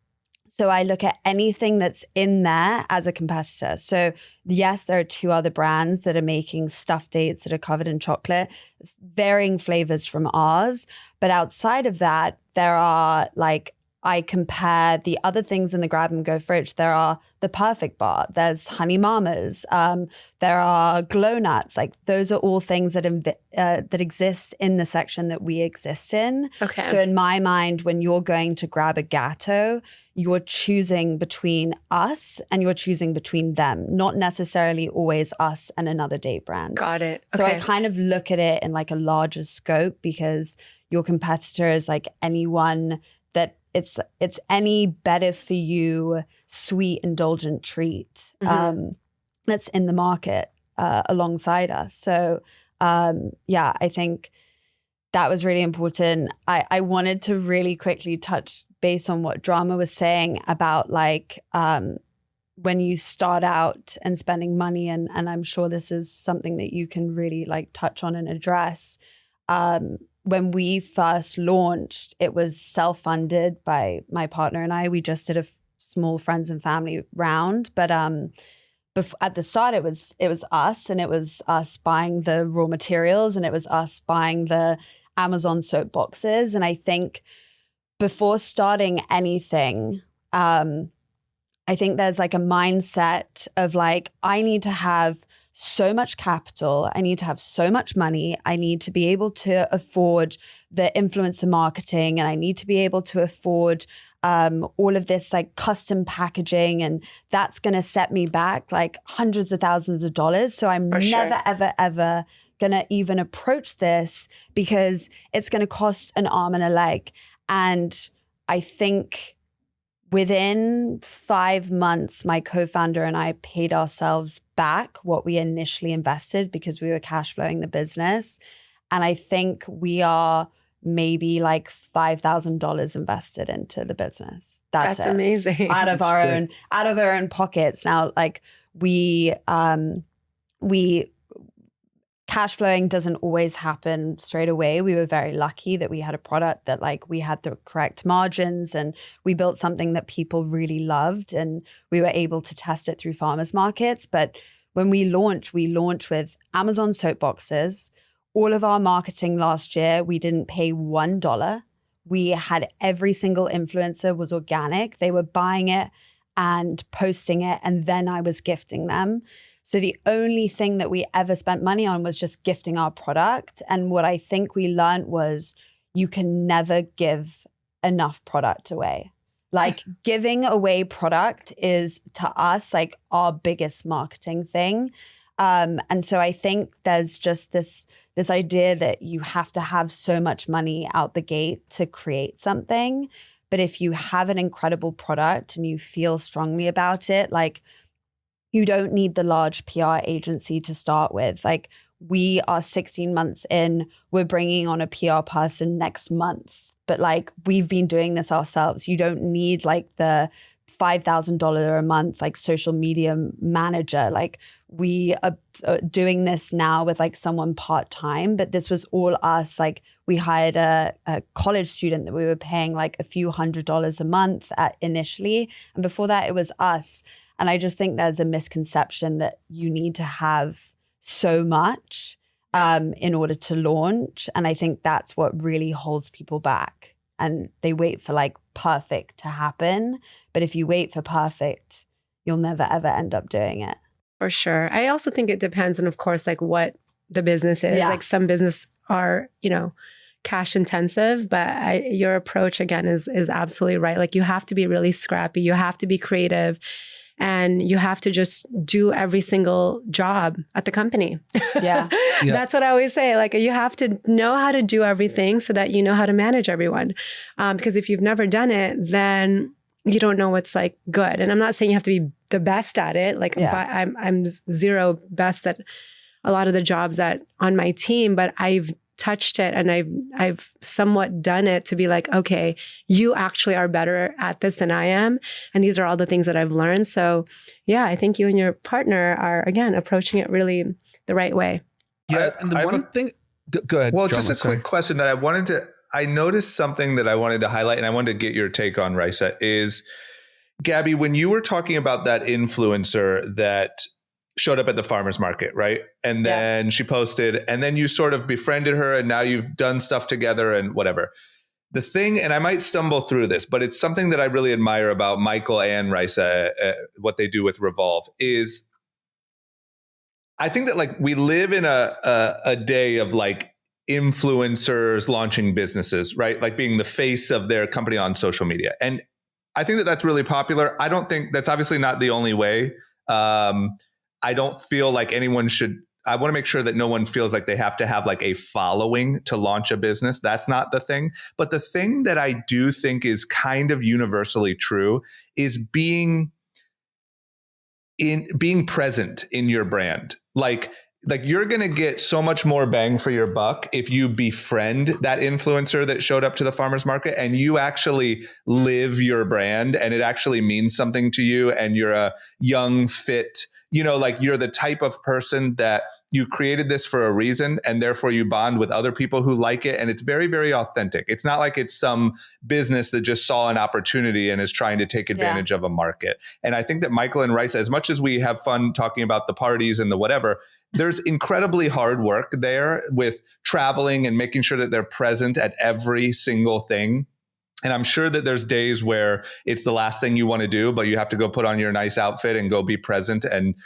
So I look at anything that's in there as a competitor. So yes, there are 2 other brands that are making stuffed dates that are covered in chocolate, varying flavors from ours. But outside of that, there are like, I compare the other things in the grab and go fridge. There are the Perfect Bar. There's Honey Mamas. There are Glow Nuts. Like those are all things that exist in the section that we exist in. Okay. So in my mind, when you're going to grab a Gateau, you're choosing between us and you're choosing between them, not necessarily always us and another date brand. Got it. So Okay. I kind of look at it in like a larger scope because your competitor is like anyone that it's any better for you, sweet, indulgent treat that's in the market alongside us. So I think that was really important. I wanted to really quickly touch base on what Drama was saying about like when you start out and spending money, and I'm sure this is something that you can really like touch on and address. When we first launched, it was self-funded by my partner and I. We just did a small friends and family round, but at the start, it was us, and it was us buying the raw materials, and it was us buying the Amazon soap boxes. And I think before starting anything, I think there's like a mindset of like, I need to have so much capital. I need to have so much money. I need to be able to afford the influencer marketing, and I need to be able to afford all of this like custom packaging, and that's going to set me back like hundreds of thousands of dollars. So I'm never, ever going to even approach this because it's going to cost an arm and a leg. And I think within 5 months, my co-founder and I paid ourselves back what we initially invested because we were cash flowing the business. And I think we are maybe like $5,000 invested into the business. That's it. Amazing. Out of our own pockets. Now, like we cash flowing doesn't always happen straight away. We were very lucky that we had a product that like we had the correct margins, and we built something that people really loved, and we were able to test it through farmers markets. But when we launched with Amazon soap boxes. All of our marketing last year, we didn't pay $1. We had every single influencer was organic. They were buying it and posting it, and then I was gifting them. So the only thing that we ever spent money on was just gifting our product. And what I think we learned was you can never give enough product away. Like giving away product is to us like our biggest marketing thing. And so I think there's just this idea that you have to have so much money out the gate to create something. But if you have an incredible product and you feel strongly about it, like you don't need the large PR agency to start with. Like we are 16 months in, we're bringing on a PR person next month, but like we've been doing this ourselves. You don't need like the $5,000 a month, like social media manager. Like we are doing this now with like someone part-time, but this was all us. Like we hired a college student that we were paying like a few $100s a month at initially. And before that it was us. And I just think there's a misconception that you need to have so much in order to launch. And I think that's what really holds people back. And they wait for like perfect to happen. But if you wait for perfect, you'll never, ever end up doing it. For sure. I also think it depends on, of course, like what the business is. Yeah. Like some business are, cash intensive, but your approach again is absolutely right. Like you have to be really scrappy. You have to be creative, and you have to just do every single job at the company. Yeah. Yeah. That's what I always say. Like you have to know how to do everything so that you know how to manage everyone. Because if you've never done it, then you don't know what's like good. And I'm not saying you have to be the best at it. Like I'm zero best at a lot of the jobs that on my team, but I've touched it and I've somewhat done it to be like, okay, you actually are better at this than I am. And these are all the things that I've learned. So yeah, I think you and your partner are, again, approaching it really the right way. Yeah. And the one thing, go ahead. Well, Drama, just a sorry. quick question that I noticed something that I wanted to highlight, and I wanted to get your take on, Raisa, is Gabby, when you were talking about that influencer that showed up at the farmer's market, right? And then she posted, and then you sort of befriended her, and now you've done stuff together and whatever. The thing, and I might stumble through this, but it's something that I really admire about Michael and Raisa, what they do with Revolve, is I think that like we live in a day of like influencers launching businesses, right? Like being the face of their company on social media. And I think that that's really popular. I don't think that's obviously not the only way. I don't feel like anyone should. I want to make sure that no one feels like they have to have like a following to launch a business. That's not the thing. But the thing that I do think is kind of universally true is being present in your brand. Like you're going to get so much more bang for your buck if you befriend that influencer that showed up to the farmer's market and you actually live your brand and it actually means something to you, and you're a young, fit, like you're the type of person that you created this for a reason, and therefore you bond with other people who like it. And it's very, very authentic. It's not like it's some business that just saw an opportunity and is trying to take advantage of a market. And I think that Michael and Raisa, as much as we have fun talking about the parties and the whatever, there's incredibly hard work there with traveling and making sure that they're present at every single thing. And I'm sure that there's days where it's the last thing you want to do, but you have to go put on your nice outfit and go be present and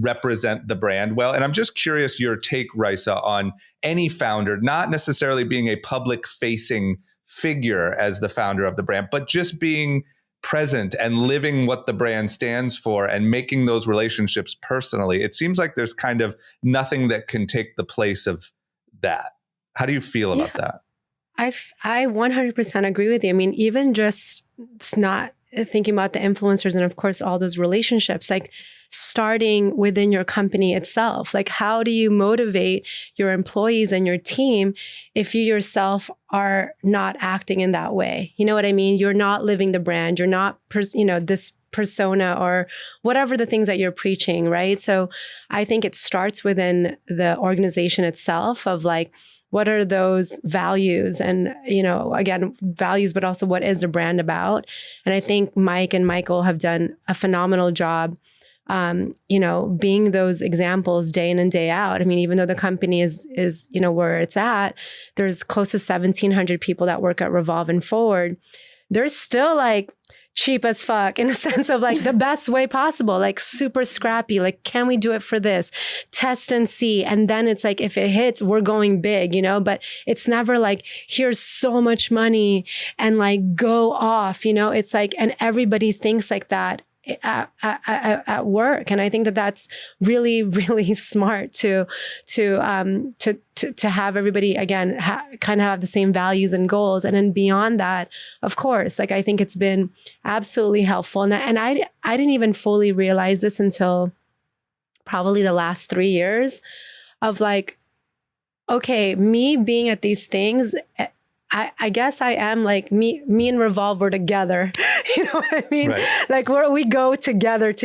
represent the brand well. And I'm just curious your take, Raisa, on any founder, not necessarily being a public facing figure as the founder of the brand, but just being present and living what the brand stands for and making those relationships personally. It seems like there's kind of nothing that can take the place of that. How do you feel about that? I 100% agree with you. I mean, even just not thinking about the influencers and of course all those relationships, like starting within your company itself. Like how do you motivate your employees and your team if you yourself are not acting in that way? You know what I mean? You're not living the brand. You're not, this persona or whatever the things that you're preaching, right? So I think it starts within the organization itself of like, what are those values? And, again, values, but also what is the brand about? And I think Mike and Michael have done a phenomenal job, being those examples day in and day out. I mean, even though the company is where it's at, there's close to 1,700 people that work at Revolve and Forward. There's still like cheap as fuck in the sense of like the best way possible, like super scrappy. Like, can we do it for this? Test and see. And then it's like, if it hits, we're going big, but it's never like, here's so much money and like go off, it's like, and everybody thinks like that at work. And I think that that's really, really smart to have everybody again, kind of have the same values and goals. And then beyond that, of course, like I think it's been absolutely helpful. And I didn't even fully realize this until probably the last 3 years of like, okay, me being at these things, I guess I am like me and Revolve were together. You know what I mean? Right. Like where we go together.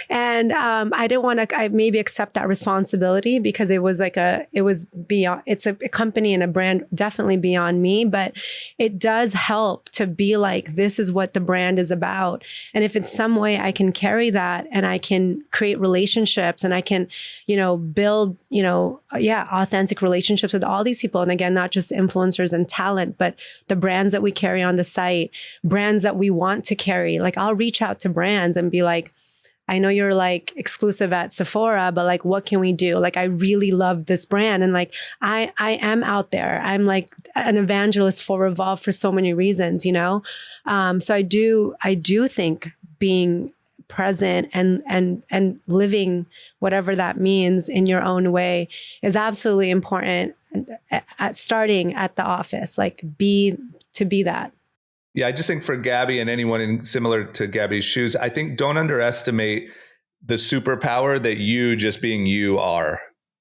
And I didn't want to maybe accept that responsibility because it was beyond, it's a company and a brand definitely beyond me, but it does help to be like, this is what the brand is about. And if in some way I can carry that and I can create relationships and I can, build, authentic relationships with all these people. And again, not just influencers and talent, but the brands that we carry on the site, brands that we want to carry. Like I'll reach out to brands and be like, I know you're like exclusive at Sephora, but like, what can we do? Like, I really love this brand. And like, I am out there. I'm like an evangelist for Revolve for so many reasons, you know? So I do think being present and living whatever that means in your own way is absolutely important at starting at the office, like be that. Yeah, I just think for Gabby and anyone similar to Gabby's shoes, I think don't underestimate the superpower that you just being you are.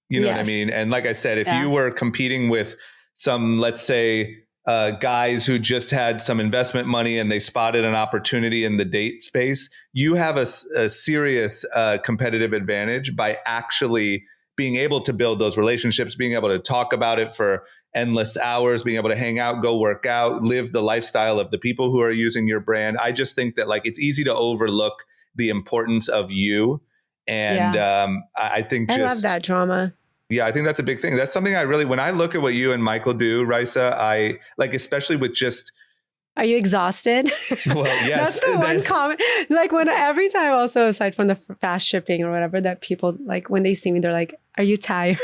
You know what I mean? And like I said, if you were competing with some, let's say, guys who just had some investment money and they spotted an opportunity in the date space, you have a serious competitive advantage by actually being able to build those relationships, being able to talk about it for endless hours, being able to hang out, go work out, live the lifestyle of the people who are using your brand. I just think that like it's easy to overlook the importance of you. And I think I love that drama. Yeah, I think that's a big thing. That's something I really, when I look at what you and Michael do, Raisa, I like, especially with just. Are you exhausted? Well, yes. That's the one comment. Like when every time also aside from the fast shipping or whatever that people like when they see me, they're like, are you tired?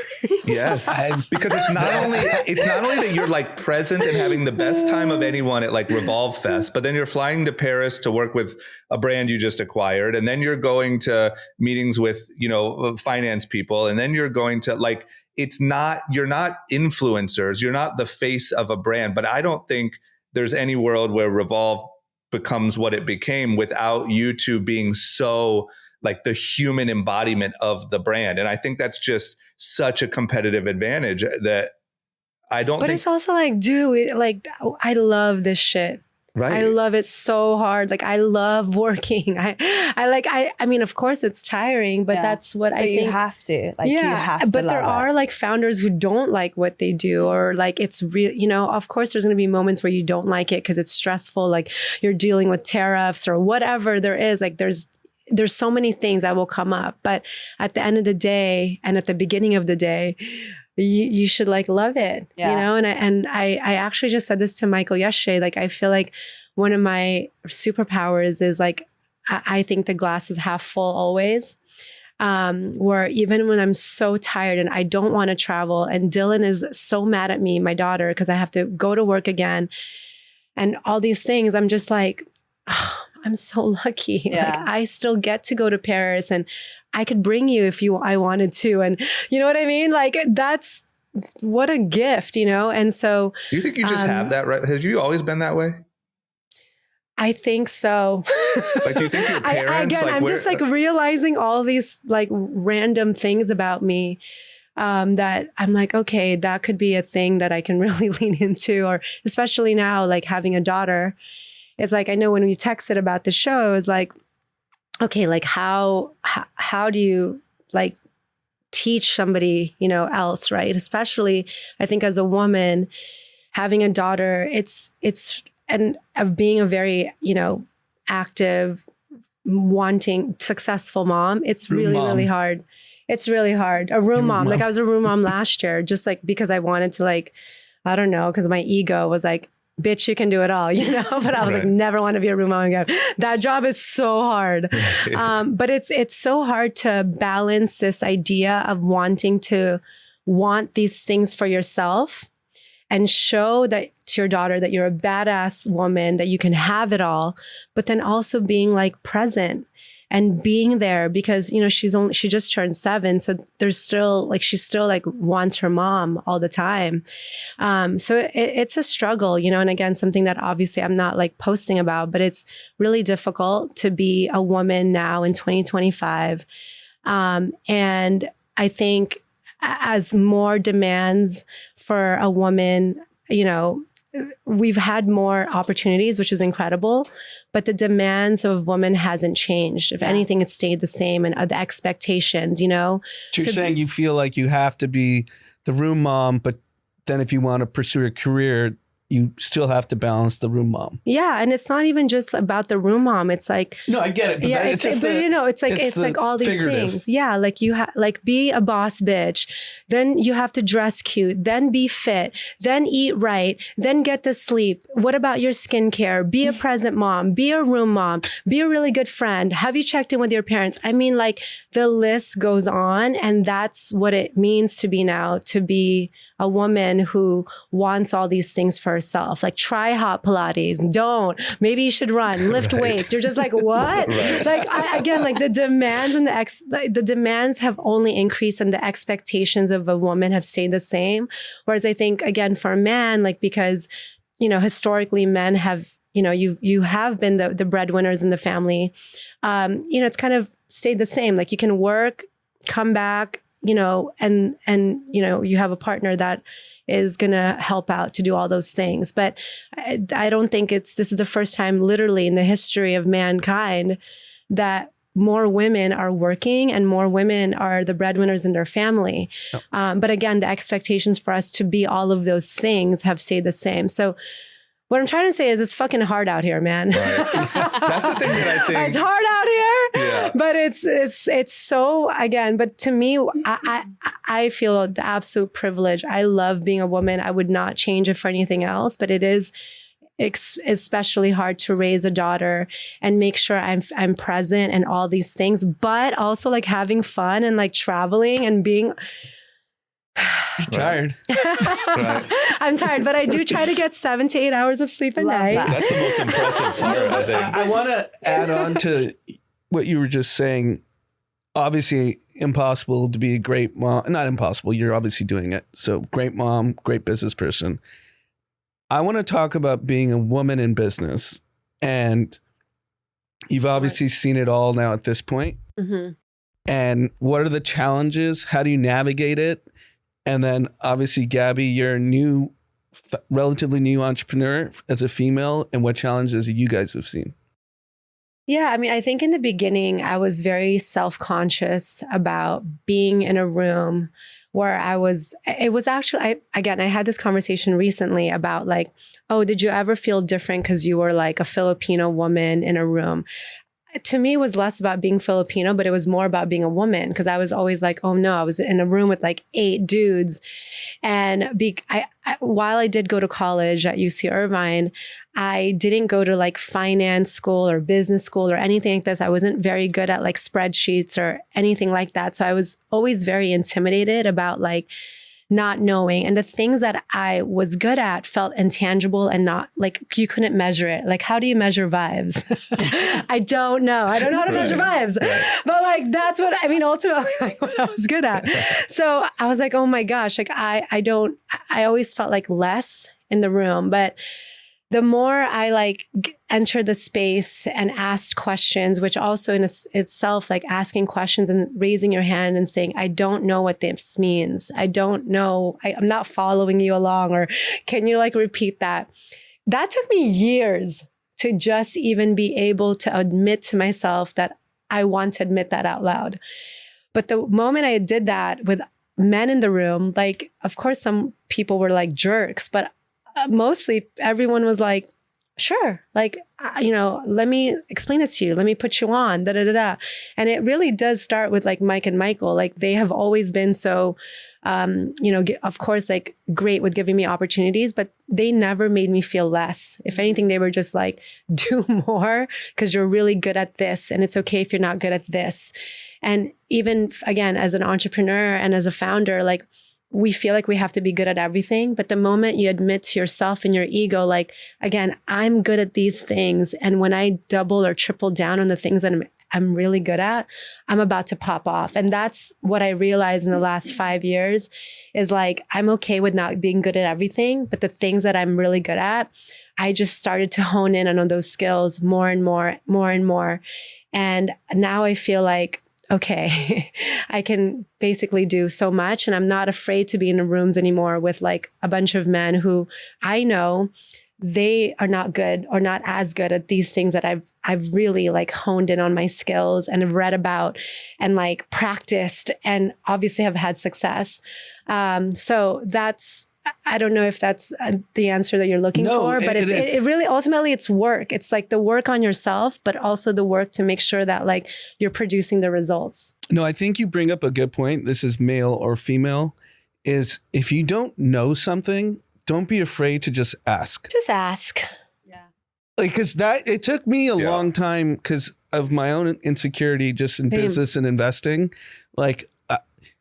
Yes. Because it's not only that you're like present and having the best time of anyone at like Revolve Fest, but then you're flying to Paris to work with a brand you just acquired. And then you're going to meetings with, you know, finance people. And then you're going to like, you're not influencers. You're not the face of a brand, but I don't think there's any world where Revolve becomes what it became without you two being so like the human embodiment of the brand. And I think that's just such a competitive advantage that I don't think. But it's also like, dude, like I love this shit. Right. I love it so hard. Like I love working. I mean, of course it's tiring, but that's what I think. You have to. Like you have to. But there are like founders who don't like what they do, or like it's real, you know, of course there's going to be moments where you don't like it because it's stressful. Like you're dealing with tariffs or whatever there is. Like there's so many things that will come up. But at the end of the day and at the beginning of the day, you should like love it, you know? And I actually just said this to Michael yesterday. Like, I feel like one of my superpowers is like, I think the glass is half full always. Where even when I'm so tired and I don't want to travel and Dylan is so mad at me, my daughter, because I have to go to work again and all these things, I'm just like, oh, I'm so lucky. Yeah. Like I still get to go to Paris and I could bring you if I wanted to. And you know what I mean? Like that's what a gift, you know? And so. Do you think you just have that, right? Have you always been that way? I think so. Like, do you think your parents? I'm just like realizing all these like random things about me that I'm like, okay, that could be a thing that I can really lean into, or especially now, like having a daughter. It's like, I know when we texted about the show, it's like, okay, like how do you like teach somebody, you know, else, right? Especially I think as a woman having a daughter, it's and of being a very, you know, active, wanting, successful mom, it's really hard. It's really hard. A room mom. Like I was a room mom last year, just like because I wanted to like, I don't know, because my ego was like, bitch, you can do it all, you know? But I was like, never want to be a room mom again. That job is so hard. But it's so hard to balance this idea of wanting to want these things for yourself and show that to your daughter that you're a badass woman, that you can have it all, but then also being like present and being there because, you know, she just turned 7. So there's still like, she still like wants her mom all the time. So it's a struggle, you know, and again, something that obviously I'm not like posting about, but it's really difficult to be a woman now in 2025. And I think as more demands for a woman, you know, we've had more opportunities, which is incredible, but the demands of women hasn't changed. If anything, it's stayed the same, and the expectations, you know. So you're saying you feel like you have to be the room mom, but then if you want to pursue a career, you still have to balance the room mom. Yeah, and it's not even just about the room mom. It's like, no, I get it. But yeah, it's just it's like all these things. Yeah, like you like be a boss bitch, then you have to dress cute, then be fit, then eat right, then get to sleep. What about your skincare? Be a present mom, be a room mom, be a really good friend. Have you checked in with your parents? I mean, like the list goes on, and that's what it means to be a woman who wants all these things for herself. Like try hot Pilates. Don't. Maybe you should run, lift weights. You're just like, what? Right. Like again, like the demands and the demands have only increased, and the expectations of a woman have stayed the same. Whereas I think again for a man, like because historically men have you have been the breadwinners in the family. It's kind of stayed the same. Like you can work, come back, and you have a partner that is going to help out to do all those things. But I don't think this is the first time literally in the history of mankind that more women are working and more women are the breadwinners in their family. Oh. But again, the expectations for us to be all of those things have stayed the same. So what I'm trying to say is it's fucking hard out here, man. Right. That's the thing that I think. It's hard out here, yeah. But it's so, again, but to me, I feel the absolute privilege. I love being a woman. I would not change it for anything else, but it is especially hard to raise a daughter and make sure I'm present and all these things, but also like having fun and like traveling and being... You're tired. Right. I'm tired, but I do try to get 7 to 8 hours of sleep a night. That's the most impressive part, I think. I want to add on to what you were just saying. Obviously, impossible to be a great mom. Not impossible. You're obviously doing it. So great mom, great business person. I want to talk about being a woman in business. And you've obviously seen it all now at this point. Mm-hmm. And what are the challenges? How do you navigate it? And then obviously, Gabby, you're a relatively new entrepreneur as a female. And what challenges you guys have seen? Yeah, I mean, I think in the beginning, I was very self-conscious about being in a room where it was actually, I had this conversation recently about like, oh, did you ever feel different because you were like a Filipino woman in a room? To me, it was less about being Filipino, but it was more about being a woman because I was always like, oh no, I was in a room with like 8 dudes. And while I did go to college at UC Irvine, I didn't go to like finance school or business school or anything like this. I wasn't very good at like spreadsheets or anything like that. So I was always very intimidated about like not knowing. And the things that I was good at felt intangible and not like you couldn't measure it. Like, how do you measure vibes? I don't know. I don't know how to measure vibes. But like, that's what, I mean, ultimately like what I was good at. So I was like, oh my gosh, like I always felt like less in the room. But the more I like entered the space and asked questions, which also in itself, like asking questions and raising your hand and saying, I don't know what this means. I don't know. I'm not following you along. Or can you like repeat that? That took me years to just even be able to admit to myself that I want to admit that out loud. But the moment I did that with men in the room, like, of course, some people were like jerks, but mostly everyone was like, sure, like, let me explain this to you. Let me put you on, da, da, da, da. And it really does start with like Mike and Michael. Like they have always been so, of course, like great with giving me opportunities, but they never made me feel less. If anything, they were just like, do more because you're really good at this. And it's okay if you're not good at this. And even again, as an entrepreneur and as a founder, like, we feel like we have to be good at everything. But the moment you admit to yourself and your ego, like, again, I'm good at these things. And when I double or triple down on the things that I'm really good at, I'm about to pop off. And that's what I realized in the last 5 years is like, I'm okay with not being good at everything, but the things that I'm really good at, I just started to hone in on those skills more and more. And now I feel like, okay, I can basically do so much. And I'm not afraid to be in the rooms anymore with like a bunch of men who I know they are not good or not as good at these things that I've really like honed in on my skills and have read about and like practiced and obviously have had success. So that's, I don't know if that's the answer that you're looking for, but it really, ultimately it's work. It's like the work on yourself, but also the work to make sure that like you're producing the results. No, I think you bring up a good point. This is male or female, is if you don't know something, don't be afraid to just ask. Just ask. Yeah. Like, cause it took me a long time because of my own insecurity just in business and investing. Like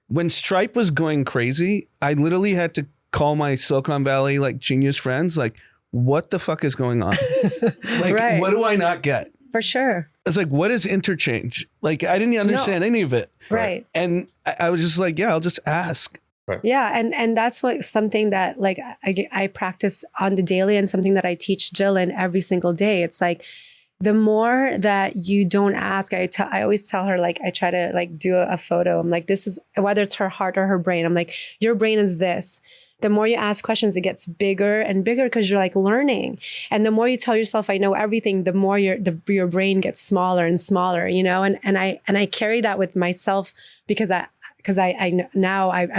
when Stripe was going crazy, I literally had to call my Silicon Valley like genius friends, like, what the fuck is going on? Like, what do I not get? For sure. It's like, what is interchange? Like, I didn't understand any of it. Right. And I was just like, I'll just ask. Right. Yeah. And that's what something that like I practice on the daily and something that I teach Jill in every single day. It's like, the more that you don't ask, I always tell her, like, I try to like do a photo. I'm like, this is, whether it's her heart or her brain, I'm like, your brain is this. The more you ask questions, it gets bigger and bigger because you're like learning. And the more you tell yourself, I know everything, the more your brain gets smaller and smaller, you know? And I carry that with myself because I'm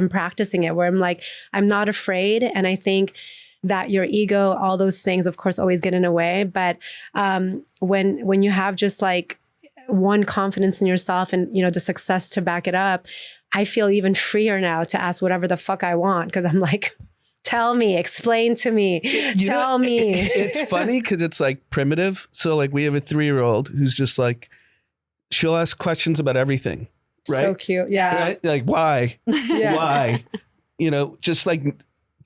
practicing it where I'm like, I'm not afraid. And I think that your ego, all those things, of course, always get in the way. But when you have just like one, confidence in yourself and, you know, the success to back it up, I feel even freer now to ask whatever the fuck I want. Cause I'm like, tell me, explain to me, tell me. It's funny because it's like primitive. So like we have a 3-year-old who's just like, she'll ask questions about everything. Right? So cute. Yeah. Right? Like, why? Yeah. Why? You know, just like,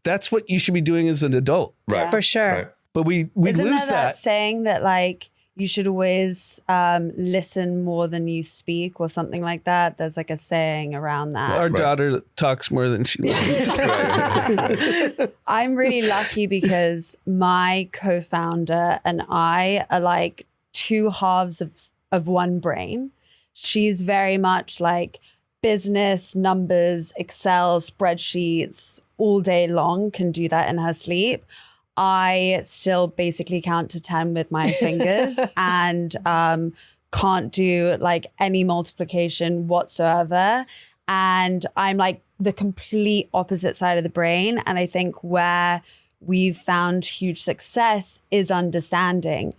that's what you should be doing as an adult. Right. For sure. Right. But we Isn't lose there that saying that like you should always listen more than you speak or something like that? There's like a saying around that. Our daughter talks more than she listens. I'm really lucky because my co-founder and I are like two halves of one brain. She's very much like business, numbers, Excel, spreadsheets, all day long, can do that in her sleep. I still basically count to 10 with my fingers and can't do like any multiplication whatsoever. And I'm like the complete opposite side of the brain. And I think where we've found huge success is understanding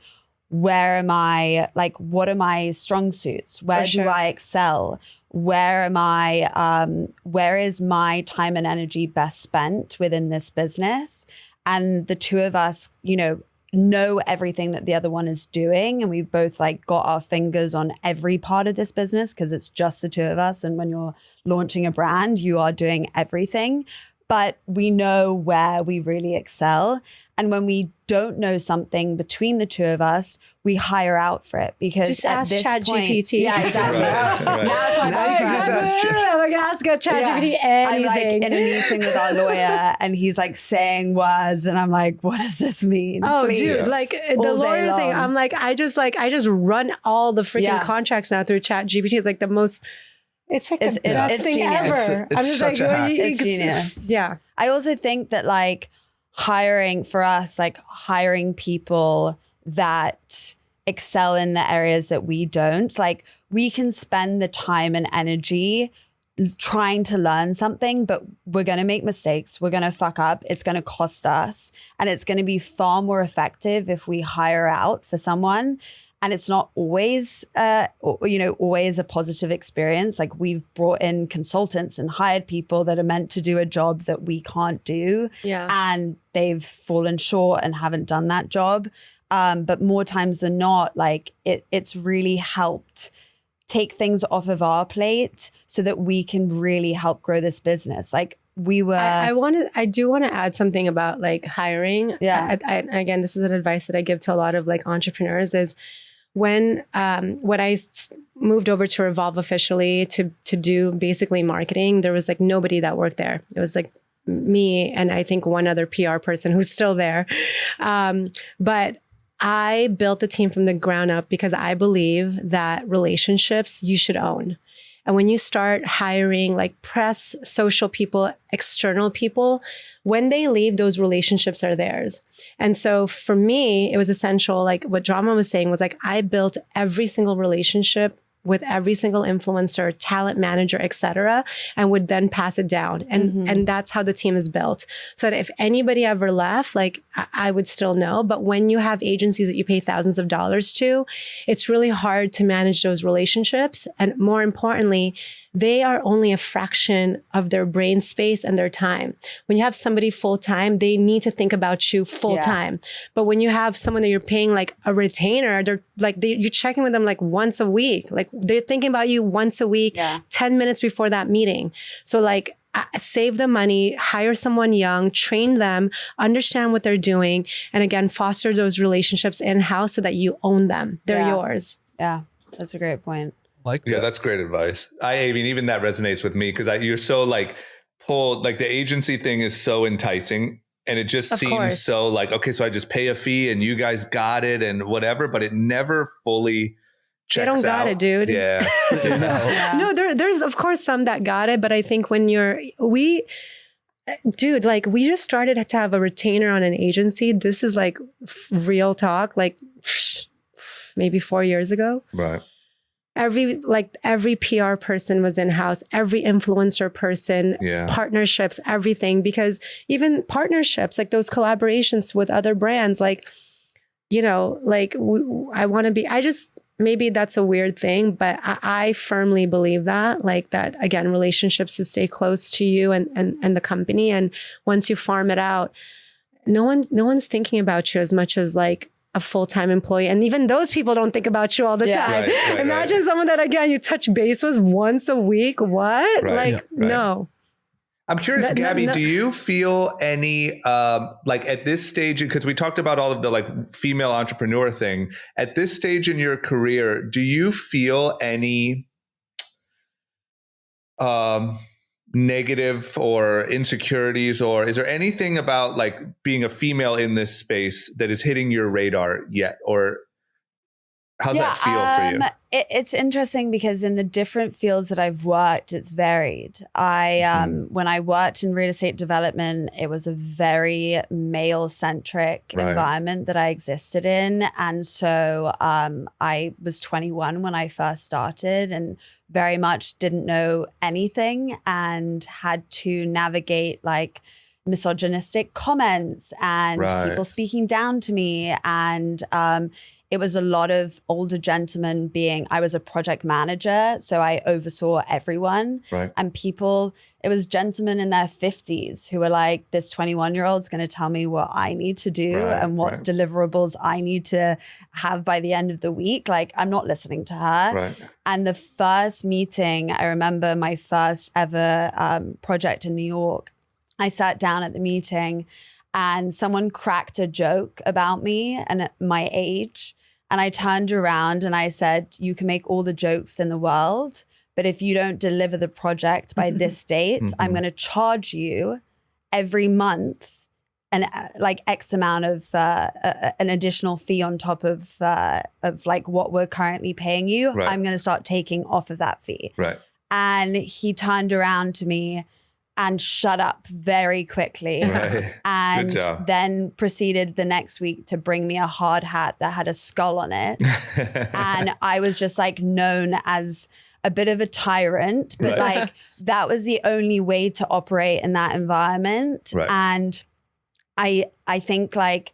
where am I, like, what are my strong suits? Where do I excel? Where am I, where is my time and energy best spent within this business? And the two of us, you know everything that the other one is doing. And we both like got our fingers on every part of this business because it's just the two of us. And when you're launching a brand, you are doing everything. But we know where we really excel. And when we don't know something between the two of us, we hire out for it because just at ask this ChatGPT. Yeah, exactly. Right. Now it's my best friend. I'm gonna ask ChatGPT anything. I'm like in a meeting with our lawyer and he's like saying words and I'm like, what does this mean? Oh, Please. dude, like All the day lawyer thing, long. I'm like, I just run all the freaking contracts now through ChatGPT. It's like the most, it's like the best thing genius. ever. It's I'm just such like, a hack. It's genius. Yeah. I also think that like hiring for us, like hiring people that excel in the areas that we don't, like we can spend the time and energy trying to learn something, but we're going to make mistakes. We're going to fuck up. It's going to cost us. And it's going to be far more effective if we hire out for someone. And it's not always, always a positive experience. Like we've brought in consultants and hired people that are meant to do a job that we can't do. Yeah. And they've fallen short and haven't done that job. But more times than not, like it's really helped take things off of our plate so that we can really help grow this business. Like we were. I do want to add something about like hiring. Yeah. Again, this is an advice that I give to a lot of like entrepreneurs is when I moved over to Revolve officially to do basically marketing, there was like nobody that worked there. It was like me and I think one other PR person who's still there. But I built the team from the ground up because I believe that relationships you should own. And when you start hiring like press, social people, external people, when they leave, those relationships are theirs. And so for me, it was essential, like what Drama was saying was like, I built every single relationship with every single influencer, talent manager, etc., and would then pass it down. And that's how the team is built. So that if anybody ever left, like I would still know. But when you have agencies that you pay thousands of dollars to, it's really hard to manage those relationships. And more importantly, they are only a fraction of their brain space and their time. When you have somebody full time, they need to think about you full time. But when you have someone that you're paying like a retainer, you're checking with them like once a week. Like they're thinking about you once a week, 10 minutes before that meeting. So like save the money, hire someone young, train them, understand what they're doing. And again, foster those relationships in-house so that you own them. They're yours. Yeah, that's a great point. Like that. Yeah, that's great advice. I mean, even that resonates with me because you're so like pulled, like the agency thing is so enticing and it just seems so like, okay, so I just pay a fee and you guys got it and whatever, but it never fully checks out. They don't got it, dude. Yeah. No, there's of course some that got it, but I think when we just started to have a retainer on an agency. This is like real talk, like maybe 4 years ago. Right. Every PR person was in-house, every influencer person, partnerships, everything, because even partnerships, like those collaborations with other brands, like, you know, like maybe that's a weird thing, but I firmly believe that, like that, again, relationships to stay close to you and the company. And once you farm it out, no one's thinking about you as much as like a full-time employee. And even those people don't think about you all the time. Imagine someone that, again, you touch base with once a week. What? No. I'm curious, Gabby, do you feel any, like at this stage, because we talked about all of the like female entrepreneur thing, at this stage in your career, do you feel any negative or insecurities, or is there anything about like being a female in this space that is hitting your radar yet? Or how's that feel for you? It's interesting because in the different fields that I've worked, it's varied. When I worked in real estate development, it was a very male-centric environment that I existed in. And so I was 21 when I first started and very much didn't know anything and had to navigate like misogynistic comments and people speaking down to me. And it was a lot of older gentlemen I was a project manager, so I oversaw everyone. And it was gentlemen in their 50s who were like, this 21-year-old's going to tell me what I need to do and what deliverables I need to have by the end of the week. Like, I'm not listening to her. And the first meeting, I remember my first ever project in New York, I sat down at the meeting and someone cracked a joke about me and my age. And I turned around and I said, you can make all the jokes in the world, but if you don't deliver the project by this date, I'm going to charge you every month like X amount of an additional fee on top of like what we're currently paying you. I'm going to start taking off of that fee. And he turned around to me and shut up very quickly. And then proceeded the next week to bring me a hard hat that had a skull on it. And I was just like known as a bit of a tyrant, but like that was the only way to operate in that environment. And I think like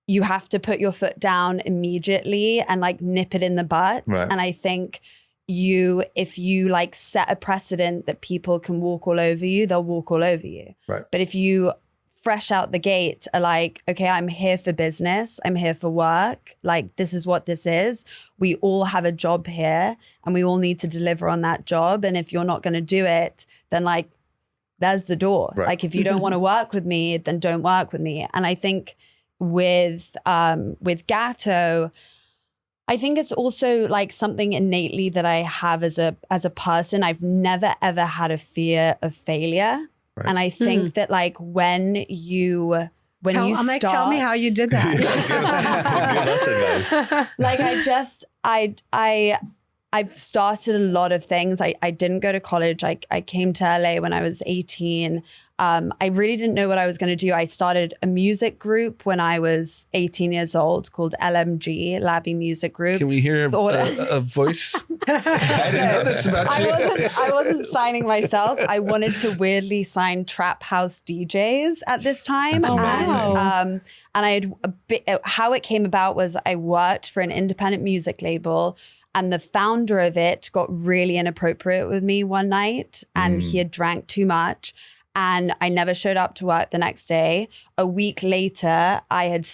you have to put your foot down immediately and like nip it in the butt. And I think if you like set a precedent that people can walk all over you, they'll walk all over you. But if you fresh out the gate are like, okay, I'm here for business, I'm here for work, like this is what this is. We all have a job here and we all need to deliver on that job. And if you're not going to do it, then like, there's the door. Like if you don't want to work with me, then don't work with me. And I think with Gateau, I think it's also like something innately that I have as a person. I've never ever had a fear of failure. And I think that like when you start, like, tell me how you did that. Give us advice. Like I've started a lot of things. I didn't go to college. I came to LA when I was 18. I really didn't know what I was going to do. I started a music group when I was 18 years old called LMG, Labby Music Group. Can we hear a voice? I didn't know this about you. I wasn't signing myself. I wanted to weirdly sign trap house DJs at this time. And I had how it came about was I worked for an independent music label, and the founder of it got really inappropriate with me one night, and he had drank too much. And I never showed up to work the next day. A week later, I had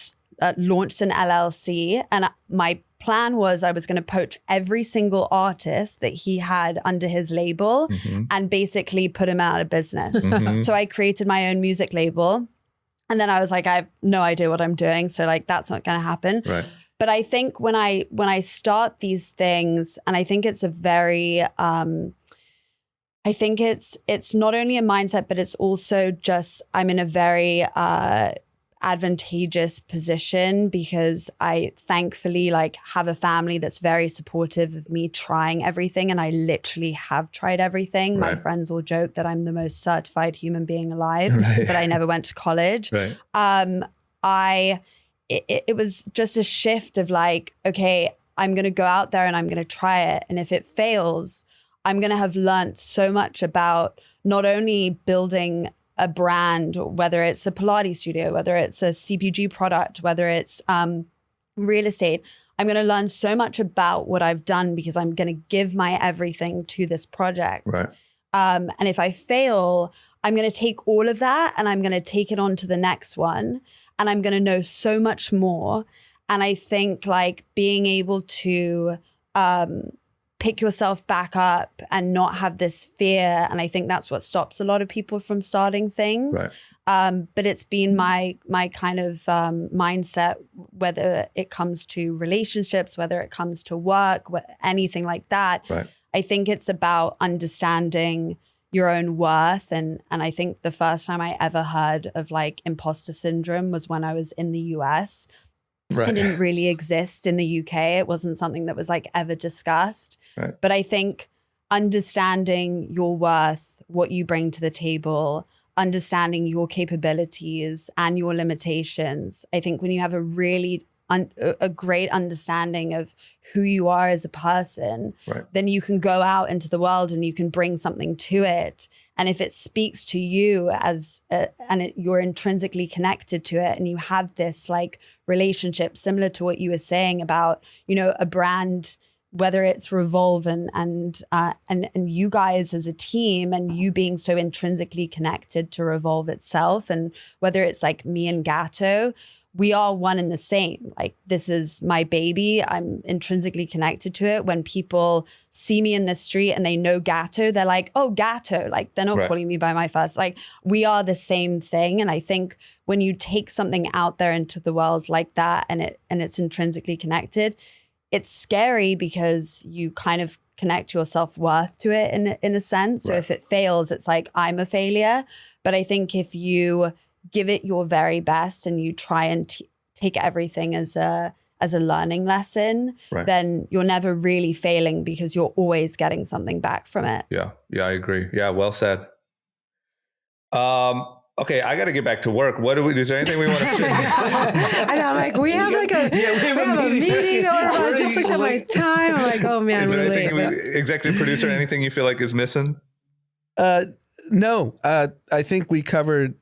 launched an LLC, and my plan was I was going to poach every single artist that he had under his label and basically put him out of business. So I created my own music label. And then I was like, I have no idea what I'm doing. So like, that's not going to happen. Right. But I think when I start these things, and I think it's a very, I think it's not only a mindset, but it's also just, I'm in a very advantageous position because I thankfully like have a family that's very supportive of me trying everything. And I literally have tried everything. Right. My friends all joke that I'm the most certified human being alive, Right. but I never went to college. Right. It was just a shift of like, okay, I'm going to go out there and I'm going to try it. And if it fails, I'm going to have learned so much about not only building a brand, whether it's a Pilates studio, whether it's a CPG product, whether it's real estate. I'm going to learn so much about what I've done because I'm going to give my everything to this project. Right. And if I fail, I'm going to take all of that and I'm going to take it on to the next one. And I'm going to know so much more. And I think like being able to pick yourself back up and not have this fear. And I think that's what stops a lot of people from starting things. Right. But it's been my kind of mindset, whether it comes to relationships, whether it comes to work, anything like that. Right. I think it's about understanding your own worth. And I think the first time I ever heard of like imposter syndrome was when I was in the US. Right. It didn't really exist in the UK. It wasn't something that was like ever discussed. Right. But I think understanding your worth, what you bring to the table, understanding your capabilities and your limitations. I think when you have a really a great understanding of who you are as a person, Right. then you can go out into the world and you can bring something to it. And if it speaks to you you're intrinsically connected to it, and you have this like relationship similar to what you were saying about, you know, a brand, whether it's Revolve and you guys as a team and you being so intrinsically connected to Revolve itself, and whether it's like me and Gateau, we are one and the same. Like, this is my baby. I'm intrinsically connected to it. When people see me in the street and they know Gateau, they're like, oh, Gateau. Like, they're not Right. calling me by my first. Like, we are the same thing. And I think when you take something out there into the world like that and it's intrinsically connected, it's scary because you kind of connect your self-worth to it in a sense. So Right. if it fails, it's like, I'm a failure. But I think if you give it your very best and you try and take everything as a learning lesson, Right. then you're never really failing because you're always getting something back from it. Yeah. Yeah, I agree. Yeah, well said. Okay, I got to get back to work. What do we do? Is there anything we want to say? I know, I'm like, we have like a meeting or I just looked at my time. I'm like, oh man, Is there we're anything, late. executive producer, anything you feel like is missing? No, I think we covered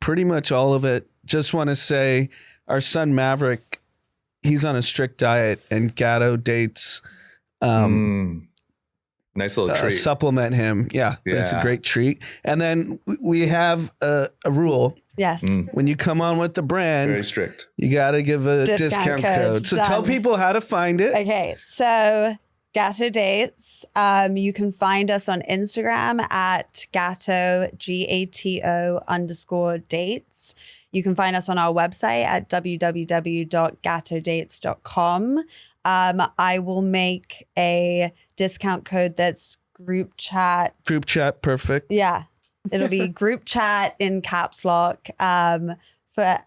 pretty much all of it. Just want to say our son Maverick, he's on a strict diet, and Gateau dates Nice little treat. supplement him. Yeah, it's a Yeah. great treat. And then we have a rule. Yes. When you come on with the brand, Very strict. you got to give a Discount discount code. So code. tell Done. people how to find it. Okay, so Gateau Dates. You can find us on Instagram at Gateau, GATO_dates. You can find us on our website at www.gataudates.com. I will make a discount code that's group chat. Group chat, perfect. Yeah, it'll be group chat in caps lock for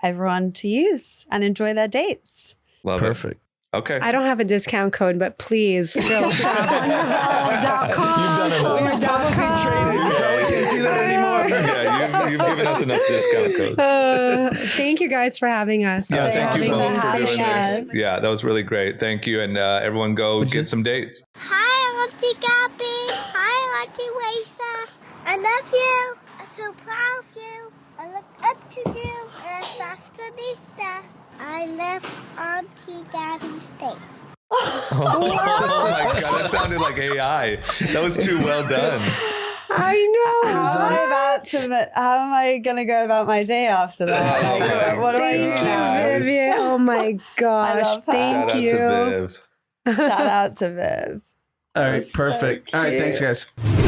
everyone to use and enjoy their dates. Love Perfect. it. Okay. I don't have a discount code, but please still shop on revolve.com. You've done it all. or You're publicly .com. traded. You probably can't do that anymore. Yeah, you've given us enough discount codes. Thank you guys for having us. Yeah, thank you both for doing us. this. Yeah, that was really great. Thank you. And everyone go get some dates. Hi, Auntie Gabby. Hi, Auntie Raisa. I love you. I'm so proud of you. I look up to you. And I'm fashionista. I love Auntie Gabby's face. Oh my God, that sounded like AI. That was too well done. I know. How am I going to go about my day after that? Like, what do I do Thank now? you, Vivian. Oh my gosh. love her. Thank Shout you. out to Viv. Shout out to Viv. All right, was so perfect. All right, thanks, cute. guys.